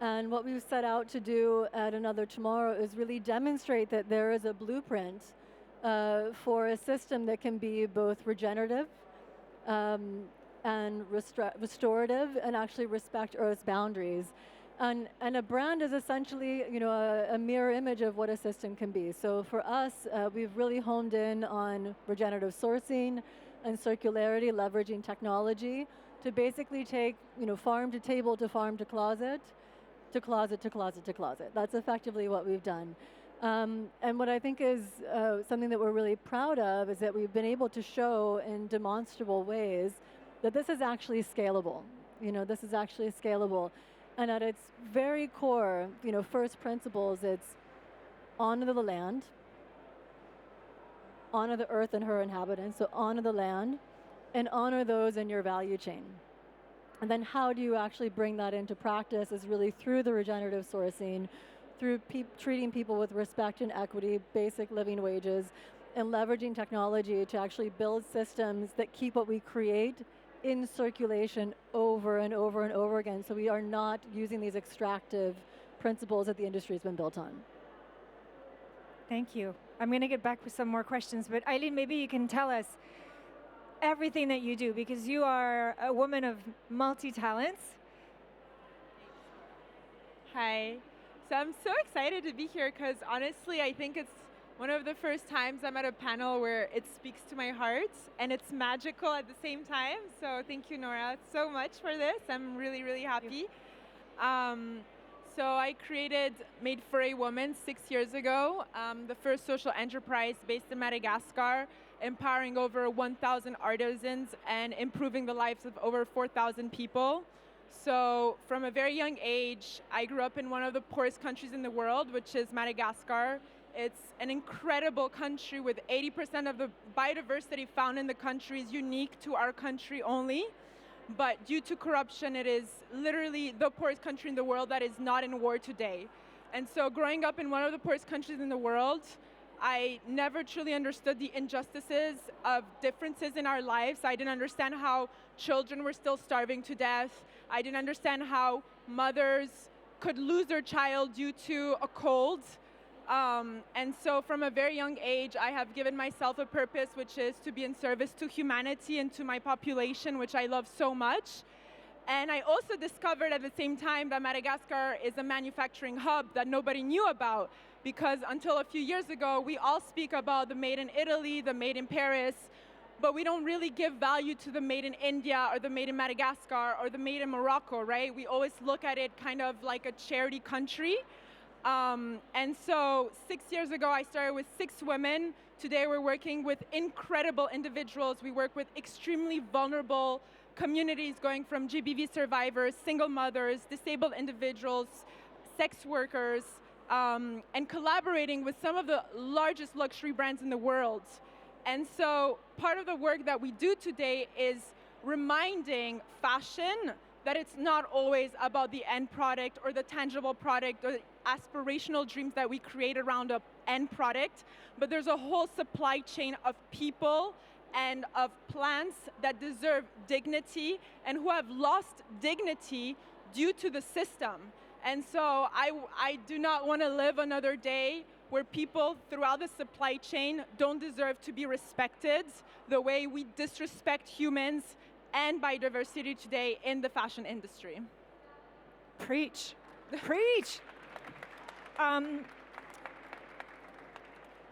And what we've set out to do at Another Tomorrow is really demonstrate that there is a blueprint for a system that can be both regenerative and restorative, and actually respect Earth's boundaries. And a brand is essentially, a mirror image of what a system can be. So for us, we've really honed in on regenerative sourcing and circularity, leveraging technology to basically take, farm to table to farm to closet, to closet to closet to closet. That's effectively what we've done. And what I think is something that we're really proud of is that we've been able to show in demonstrable ways that this is actually scalable. This is actually scalable. And at its very core, first principles, it's honor the land, honor the earth and her inhabitants, so honor the land, and honor those in your value chain. And then how do you actually bring that into practice is really through the regenerative sourcing, through treating people with respect and equity, basic living wages, and leveraging technology to actually build systems that keep what we create in circulation over and over and over again, so we are not using these extractive principles that the industry has been built on. Thank you. I'm going to get back with some more questions, but Eileen, maybe you can tell us everything that you do, because you are a woman of multi-talents. Hi. So I'm so excited to be here because honestly, I think it's one of the first times I'm at a panel where it speaks to my heart and it's magical at the same time. So thank you, Nora, so much for this. I'm really, really happy. So I created Made for a Woman 6 years ago, the first social enterprise based in Madagascar, empowering over 1,000 artisans and improving the lives of over 4,000 people. So from a very young age, I grew up in one of the poorest countries in the world, which is Madagascar. It's an incredible country with 80% of the biodiversity found in the country is unique to our country only. But due to corruption, it is literally the poorest country in the world that is not in war today. And so growing up in one of the poorest countries in the world, I never truly understood the injustices of differences in our lives. I didn't understand how children were still starving to death. I didn't understand how mothers could lose their child due to a cold. And so from a very young age, I have given myself a purpose, which is to be in service to humanity and to my population, which I love so much. And I also discovered at the same time that Madagascar is a manufacturing hub that nobody knew about, because until a few years ago, we all speak about the made in Italy, the made in Paris, but we don't really give value to the made in India or the made in Madagascar or the made in Morocco, right? We always look at it kind of like a charity country. And so 6 years ago, I started with 6 women. Today, we're working with incredible individuals. We work with extremely vulnerable communities, going from GBV survivors, single mothers, disabled individuals, sex workers, and collaborating with some of the largest luxury brands in the world. And so part of the work that we do today is reminding fashion that it's not always about the end product or the tangible product or the aspirational dreams that we create around an end product, but there's a whole supply chain of people and of plants that deserve dignity and who have lost dignity due to the system. And so I do not want to live another day where people throughout the supply chain don't deserve to be respected the way we disrespect humans and biodiversity today in the fashion industry. Preach. Preach.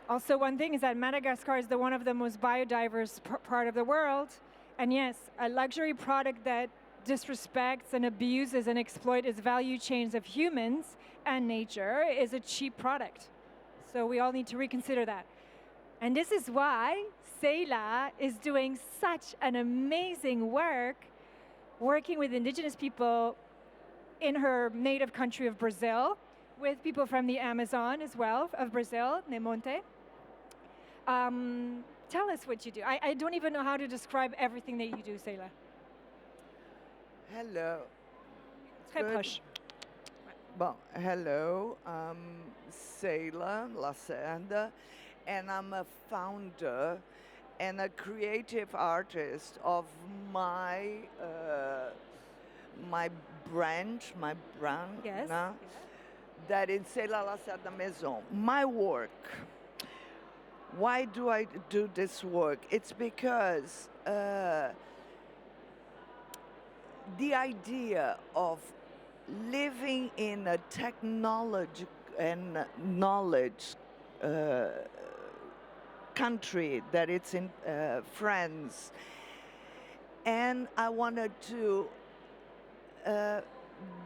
Also, one thing is that Madagascar is one of the most biodiverse part of the world. And yes, a luxury product that disrespects and abuses and exploits its value chains of humans and nature is a cheap product. So we all need to reconsider that. And this is why Ceyla is doing such an amazing work, working with indigenous people in her native country of Brazil, with people from the Amazon as well, of Brazil, Nemonte. Tell us what you do. I don't even know how to describe everything that you do, Ceyla. Hello. Très proche. Bon, hello, I'm Ceyla, Lacerda, and I'm a founder and a creative artist of my brand, Yes. that is Ceyla Lacerda Maison. My work. Why do I do this work? It's because the idea of living in a technology and knowledge country that it's in France, and I wanted to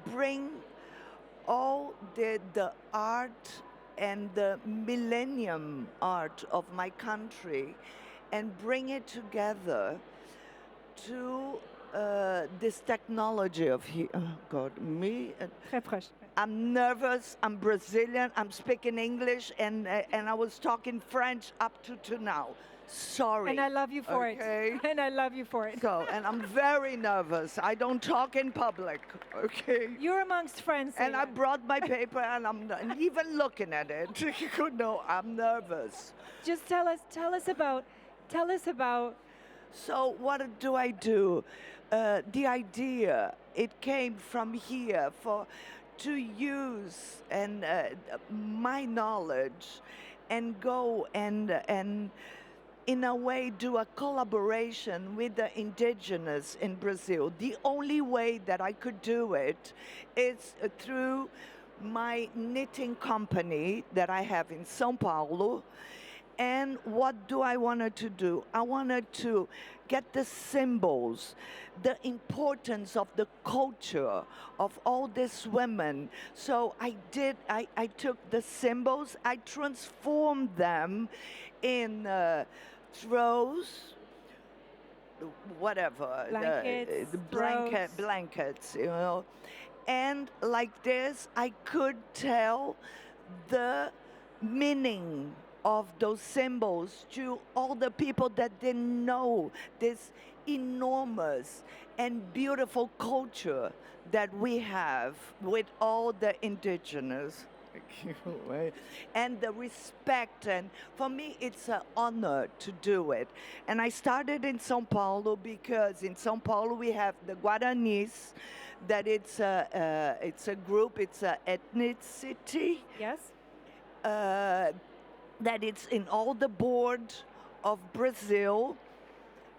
bring all the art and the millennium art of my country and bring it together to this technology of Très proche. I'm nervous, I'm Brazilian, I'm speaking English, and I was talking French up to now. Sorry. And I love you for it. And I love you for it. So, and I'm very nervous. I don't talk in public, okay? You're amongst friends. And I Ceyla. brought my paper, and I'm not even looking at it. No, I'm nervous. Just tell us about. So what do I do? The idea, it came from here to use and my knowledge and go and in a way do a collaboration with the Indigenous in Brazil. The only way that I could do it is through my knitting company that I have in São Paulo. And what do I wanted to do? I wanted to get the symbols, the importance of the culture of all these women. So I took the symbols, I transformed them in throws, whatever, Blankets, blankets, you know. And like this, I could tell the meaning of those symbols to all the people that didn't know this enormous and beautiful culture that we have with all the indigenous. And the respect, and for me it's an honor to do it. And I started in São Paulo because in São Paulo we have the Guaranis, that it's a group, it's an ethnicity. Yes. That it's in all the board of Brazil.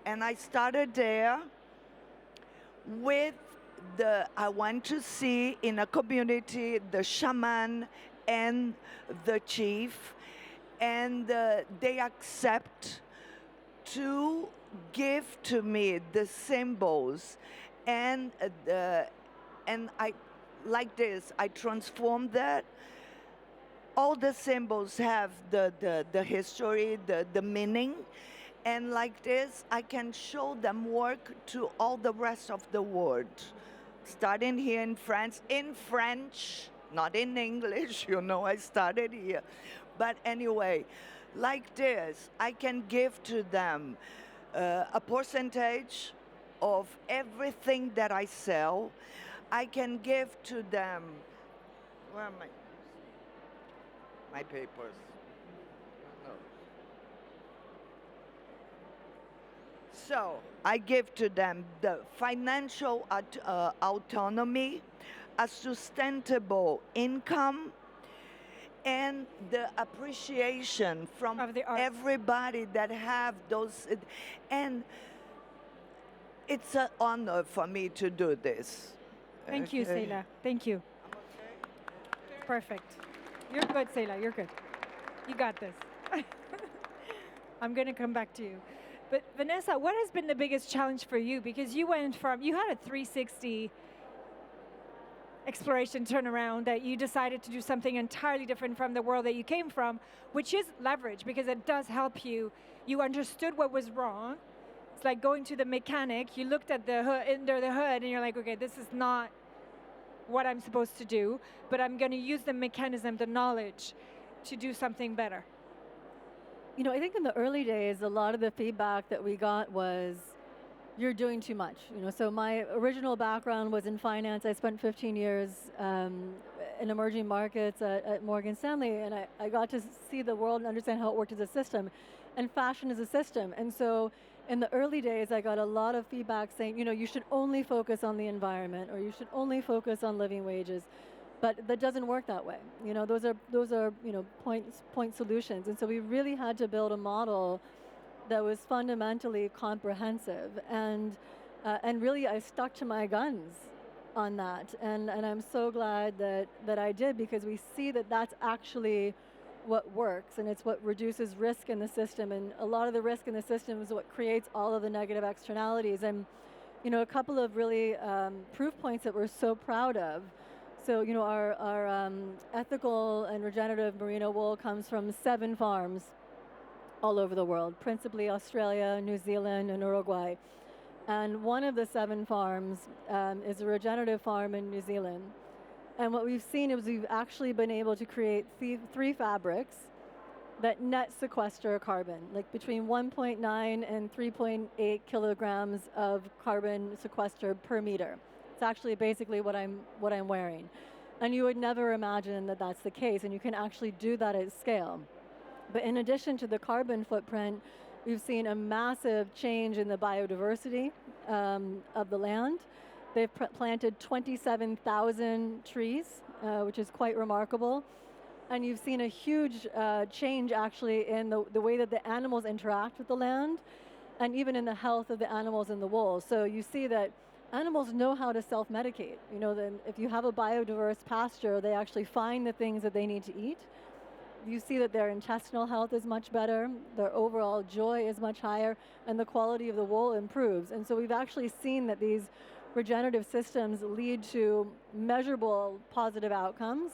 And I started there with I went to see in a community the shaman and the chief, and they accept to give to me the symbols, and I like this, I transform that. All the symbols have the history, the meaning, and like this, I can show them work to all the rest of the world. Starting here in France, in French, not in English, you know, I started here. But anyway, like this, I can give to them a percentage of everything that I sell. I can give to them, where am I? My papers. No. So I give to them the financial autonomy, a sustainable income, and the appreciation from everybody that have those. And it's an honor for me to do this. Thank you, Ceyla. Thank you. Perfect. You're good, Ceyla. You're good. You got this. I'm going to come back to you. But Vanessa, what has been the biggest challenge for you? Because you went from, you had a 360 exploration turnaround that you decided to do something entirely different from the world that you came from, which is leverage because it does help you. You understood what was wrong. It's like going to the mechanic. You looked at the hood, under the hood, and you're like, okay, this is not what I'm supposed to do, but I'm going to use the mechanism, the knowledge, to do something better. You know, I think in the early days, a lot of the feedback that we got was, you're doing too much. You know, so my original background was in finance. I spent 15 years in emerging markets at Morgan Stanley, and I got to see the world and understand how it worked as a system, and fashion is a system. And so in the early days, I got a lot of feedback saying, you know, you should only focus on the environment, or you should only focus on living wages. But that doesn't work that way. You know, those are you know, point solutions. And so we really had to build a model that was fundamentally comprehensive. And really, I stuck to my guns on that. And I'm so glad that I did, because we see that that's actually what works, and it's what reduces risk in the system. And a lot of the risk in the system is what creates all of the negative externalities. And, you know, a couple of really proof points that we're so proud of. So, you know, our ethical and regenerative merino wool comes from 7 farms all over the world, principally Australia, New Zealand, and Uruguay. And one of the 7 farms is a regenerative farm in New Zealand. And what we've seen is we've actually been able to create 3 fabrics that net sequester carbon, like between 1.9 and 3.8 kilograms of carbon sequestered per meter. It's actually basically what I'm wearing. And you would never imagine that that's the case, and you can actually do that at scale. But in addition to the carbon footprint, we've seen a massive change in the biodiversity of the land. They've planted 27,000 trees, which is quite remarkable. And you've seen a huge change actually in the way that the animals interact with the land, and even in the health of the animals in the wool. So you see that animals know how to self-medicate. You know, then if you have a biodiverse pasture, they actually find the things that they need to eat. You see that their intestinal health is much better, their overall joy is much higher, and the quality of the wool improves. And so we've actually seen that these regenerative systems lead to measurable positive outcomes,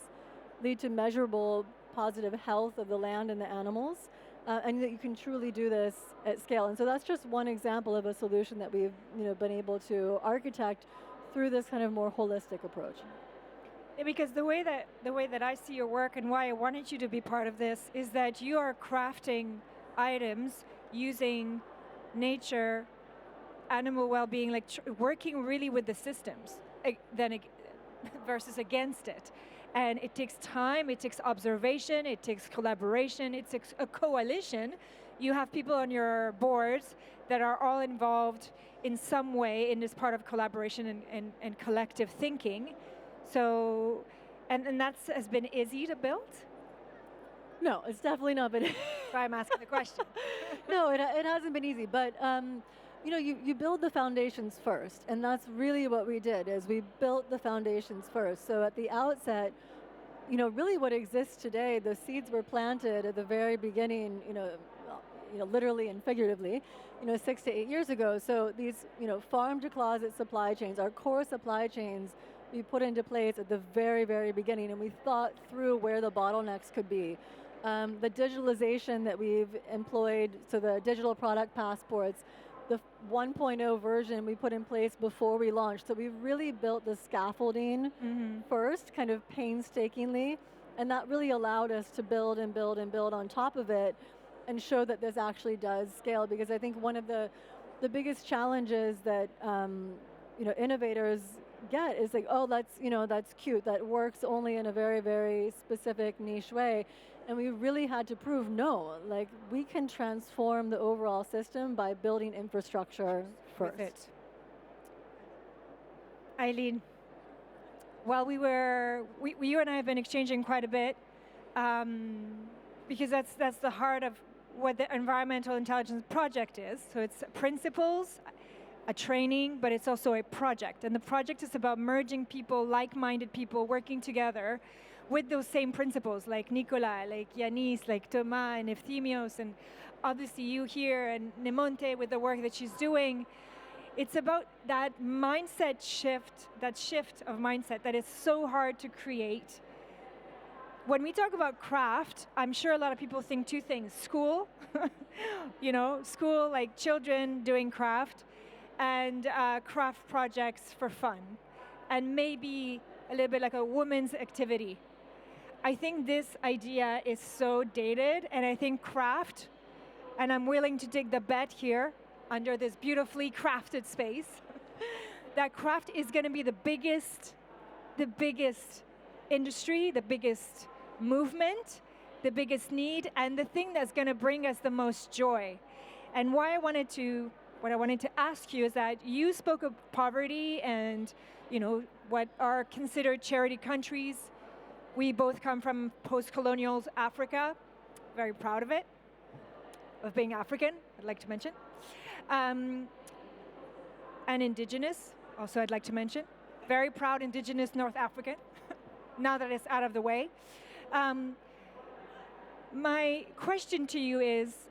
lead to measurable positive health of the land and the animals, and that you can truly do this at scale. And so that's just one example of a solution that we've been able to architect through this kind of more holistic approach. Because the way that I see your work and why I wanted you to be part of this is that you are crafting items using nature, animal well-being, like working really with the systems versus against it. And it takes time, it takes observation, it takes collaboration, it takes a coalition. You have people on your boards that are all involved in some way in this part of collaboration and collective thinking. So, and that has been easy to build? No, it's definitely not been. That's why I'm asking the question. No, it hasn't been easy, but you build the foundations first, and that's really what we did, is we built the foundations first. So at the outset, really what exists today, the seeds were planted at the very beginning, literally and figuratively, 6 to 8 years ago. So these, farm to closet supply chains, our core supply chains, we put into place at the very, very beginning, and we thought through where the bottlenecks could be. The digitalization that we've employed, so the digital product passports, the 1.0 version we put in place before we launched. So we really built the scaffolding first, kind of painstakingly, and that really allowed us to build and build and build on top of it and show that this actually does scale. Because I think one of the biggest challenges that innovators get is like, oh, that's cute, that works only in a very, very specific niche way. And we really had to prove, no, like we can transform the overall system by building infrastructure first. With it. Eileen, while you and I have been exchanging quite a bit, because that's the heart of what the Environmental Intelligence Project is. So it's principles, a training, but it's also a project. And the project is about merging people, like-minded people, working together with those same principles, like Nicola, like Yanis, like Thomas and Efthymios, and obviously you here, and Nemonte with the work that she's doing. It's about that mindset shift, that shift of mindset that is so hard to create. When we talk about craft, I'm sure a lot of people think two things: school, school, like children doing craft, and craft projects for fun, and maybe a little bit like a woman's activity. I think this idea is so dated, and I think craft, and I'm willing to take the bet here under this beautifully crafted space, that craft is going to be the biggest industry, the biggest movement, the biggest need, and the thing that's going to bring us the most joy. And what I wanted to ask you is that you spoke of poverty and, what are considered charity countries. We both come from post-colonial Africa, very proud of it, of being African, I'd like to mention. And Indigenous, also I'd like to mention. Very proud Indigenous North African, now that it's out of the way. My question to you is,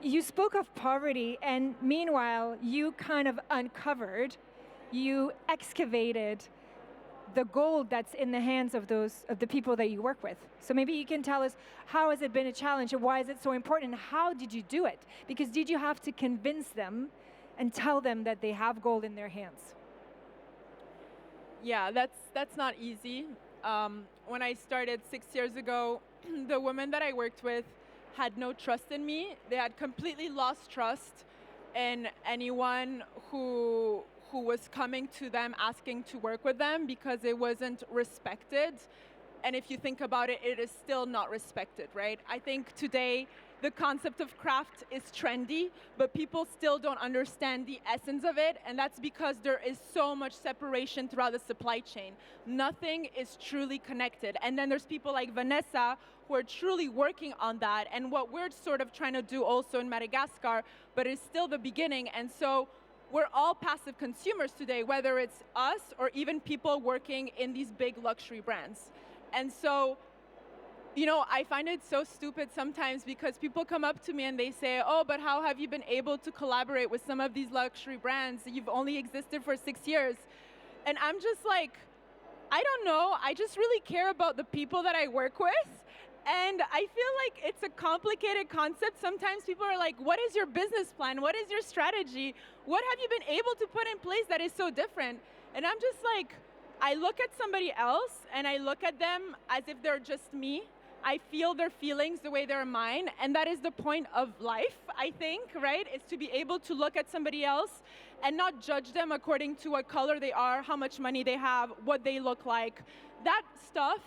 you spoke of poverty, and meanwhile, you kind of you excavated the gold that's in the hands of the people that you work with. So maybe you can tell us, how has it been a challenge, and why is it so important, and how did you do it? Because did you have to convince them and tell them that they have gold in their hands? Yeah, that's not easy. When I started 6 years ago, the women that I worked with had no trust in me. They had completely lost trust in anyone who was coming to them asking to work with them, because it wasn't respected. And if you think about it, it is still not respected, right? I think today the concept of craft is trendy, but people still don't understand the essence of it, and that's because there is so much separation throughout the supply chain. Nothing is truly connected. And then there's people like Vanessa who are truly working on that, and what we're sort of trying to do also in Madagascar, but it's still the beginning. And so we're all passive consumers today, whether it's us or even people working in these big luxury brands. And so, you know, I find it so stupid sometimes because people come up to me and they say, oh, but how have you been able to collaborate with some of these luxury brands? You've only existed for 6 years. And I'm just like, I don't know. I just really care about the people that I work with. And I feel like it's a complicated concept. Sometimes people are like, what is your business plan? What is your strategy? What have you been able to put in place that is so different? And I'm just like, I look at somebody else and I look at them as if they're just me. I feel their feelings the way they're mine. And that is the point of life, I think, right? Is to be able to look at somebody else and not judge them according to what color they are, how much money they have, what they look like. That stuff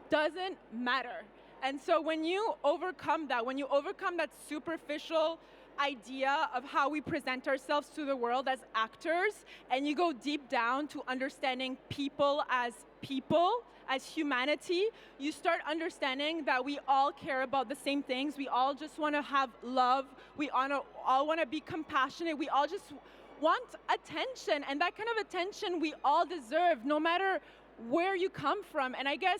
doesn't matter. And so when you overcome that superficial idea of how we present ourselves to the world as actors, and you go deep down to understanding people, as humanity, you start understanding that we all care about the same things. We all just want to have love. We all want to be compassionate. We all just want attention, and that kind of attention we all deserve, no matter where you come from. And I guess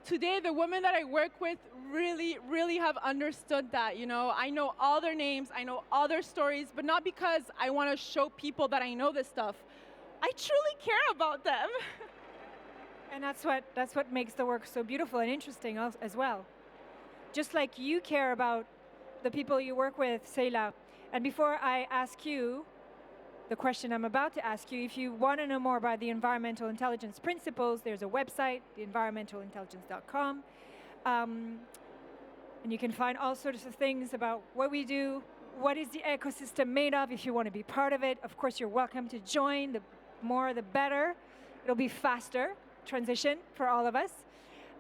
today, the women that I work with really, really have understood that. You know, I know all their names, I know all their stories, but not because I want to show people that I know this stuff. I truly care about them. And that's what makes the work so beautiful and interesting as well. Just like you care about the people you work with, Ceyla. And before I ask you the question I'm about to ask you, if you want to know more about the environmental intelligence principles, there's a website, theenvironmentalintelligence.com. And you can find all sorts of things about what we do, what is the ecosystem made of, if you want to be part of it. Of course, you're welcome to join. The more, the better. It'll be faster transition for all of us.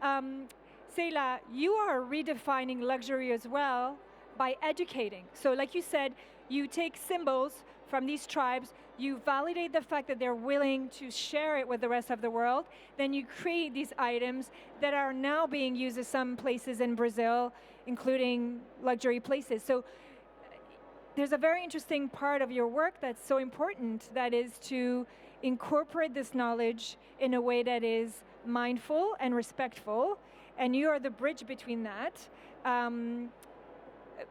Ceyla, you are redefining luxury as well by educating. So like you said, you take symbols from these tribes, you validate the fact that they're willing to share it with the rest of the world, then you create these items that are now being used in some places in Brazil, including luxury places. So there's a very interesting part of your work that's so important, that is to incorporate this knowledge in a way that is mindful and respectful, and you are the bridge between that.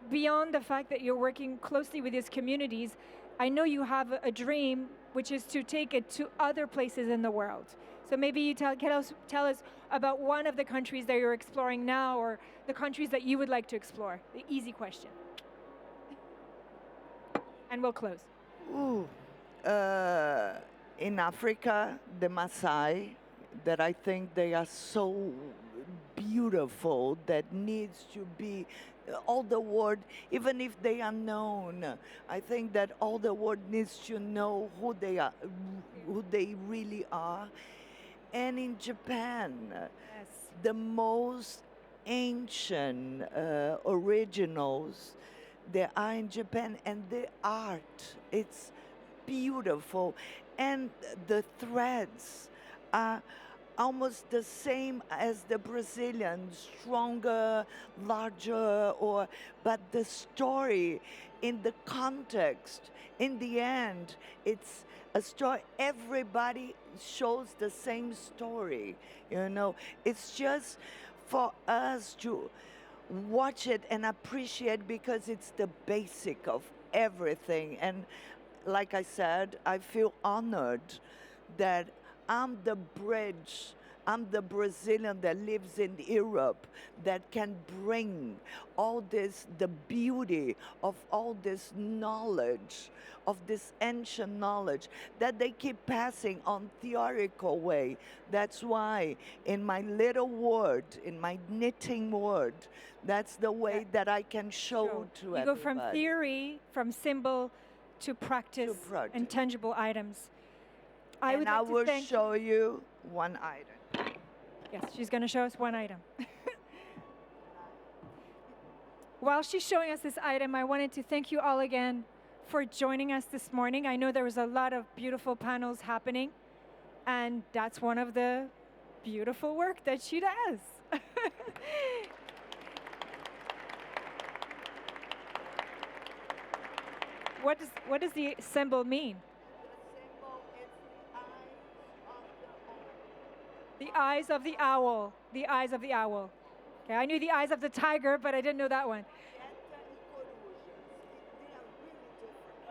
Beyond the fact that you're working closely with these communities, I know you have a dream, which is to take it to other places in the world. So maybe you tell us about one of the countries that you're exploring now, or the countries that you would like to explore. The easy question. And we'll close. In Africa, the Maasai, that I think they are so beautiful, that needs to be all the world, even if they are known, I think that all the world needs to know who they are, who they really are. And in Japan, Yes. the most ancient originals, they are in Japan, and the art, it's beautiful. And the threads are almost the same as the Brazilian, stronger, larger, but the story in the context, in the end, it's a story. Everybody shows the same story, you know. It's just for us to watch it and appreciate, because it's the basic of everything. And like I said, I feel honored that I'm the bridge, I'm the Brazilian that lives in Europe, that can bring all this, the beauty of all this knowledge, of this ancient knowledge that they keep passing on theoretical way. That's why in my little word, in my knitting word, that's the way that I can show to everybody. You go from theory, from symbol to practice, and tangible items. I will show you one item. Yes, she's going to show us one item. While she's showing us this item, I wanted to thank you all again for joining us this morning. I know there was a lot of beautiful panels happening, and that's one of the beautiful work that she does. what does the symbol mean? The eyes of the owl. The eyes of the owl. Okay, I knew the eyes of the tiger, but I didn't know that one.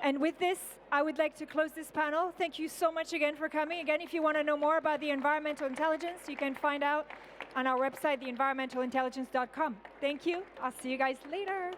And with this, I would like to close this panel. Thank you so much again for coming. Again, if you want to know more about the environmental intelligence, you can find out on our website, theenvironmentalintelligence.com. Thank you. I'll see you guys later.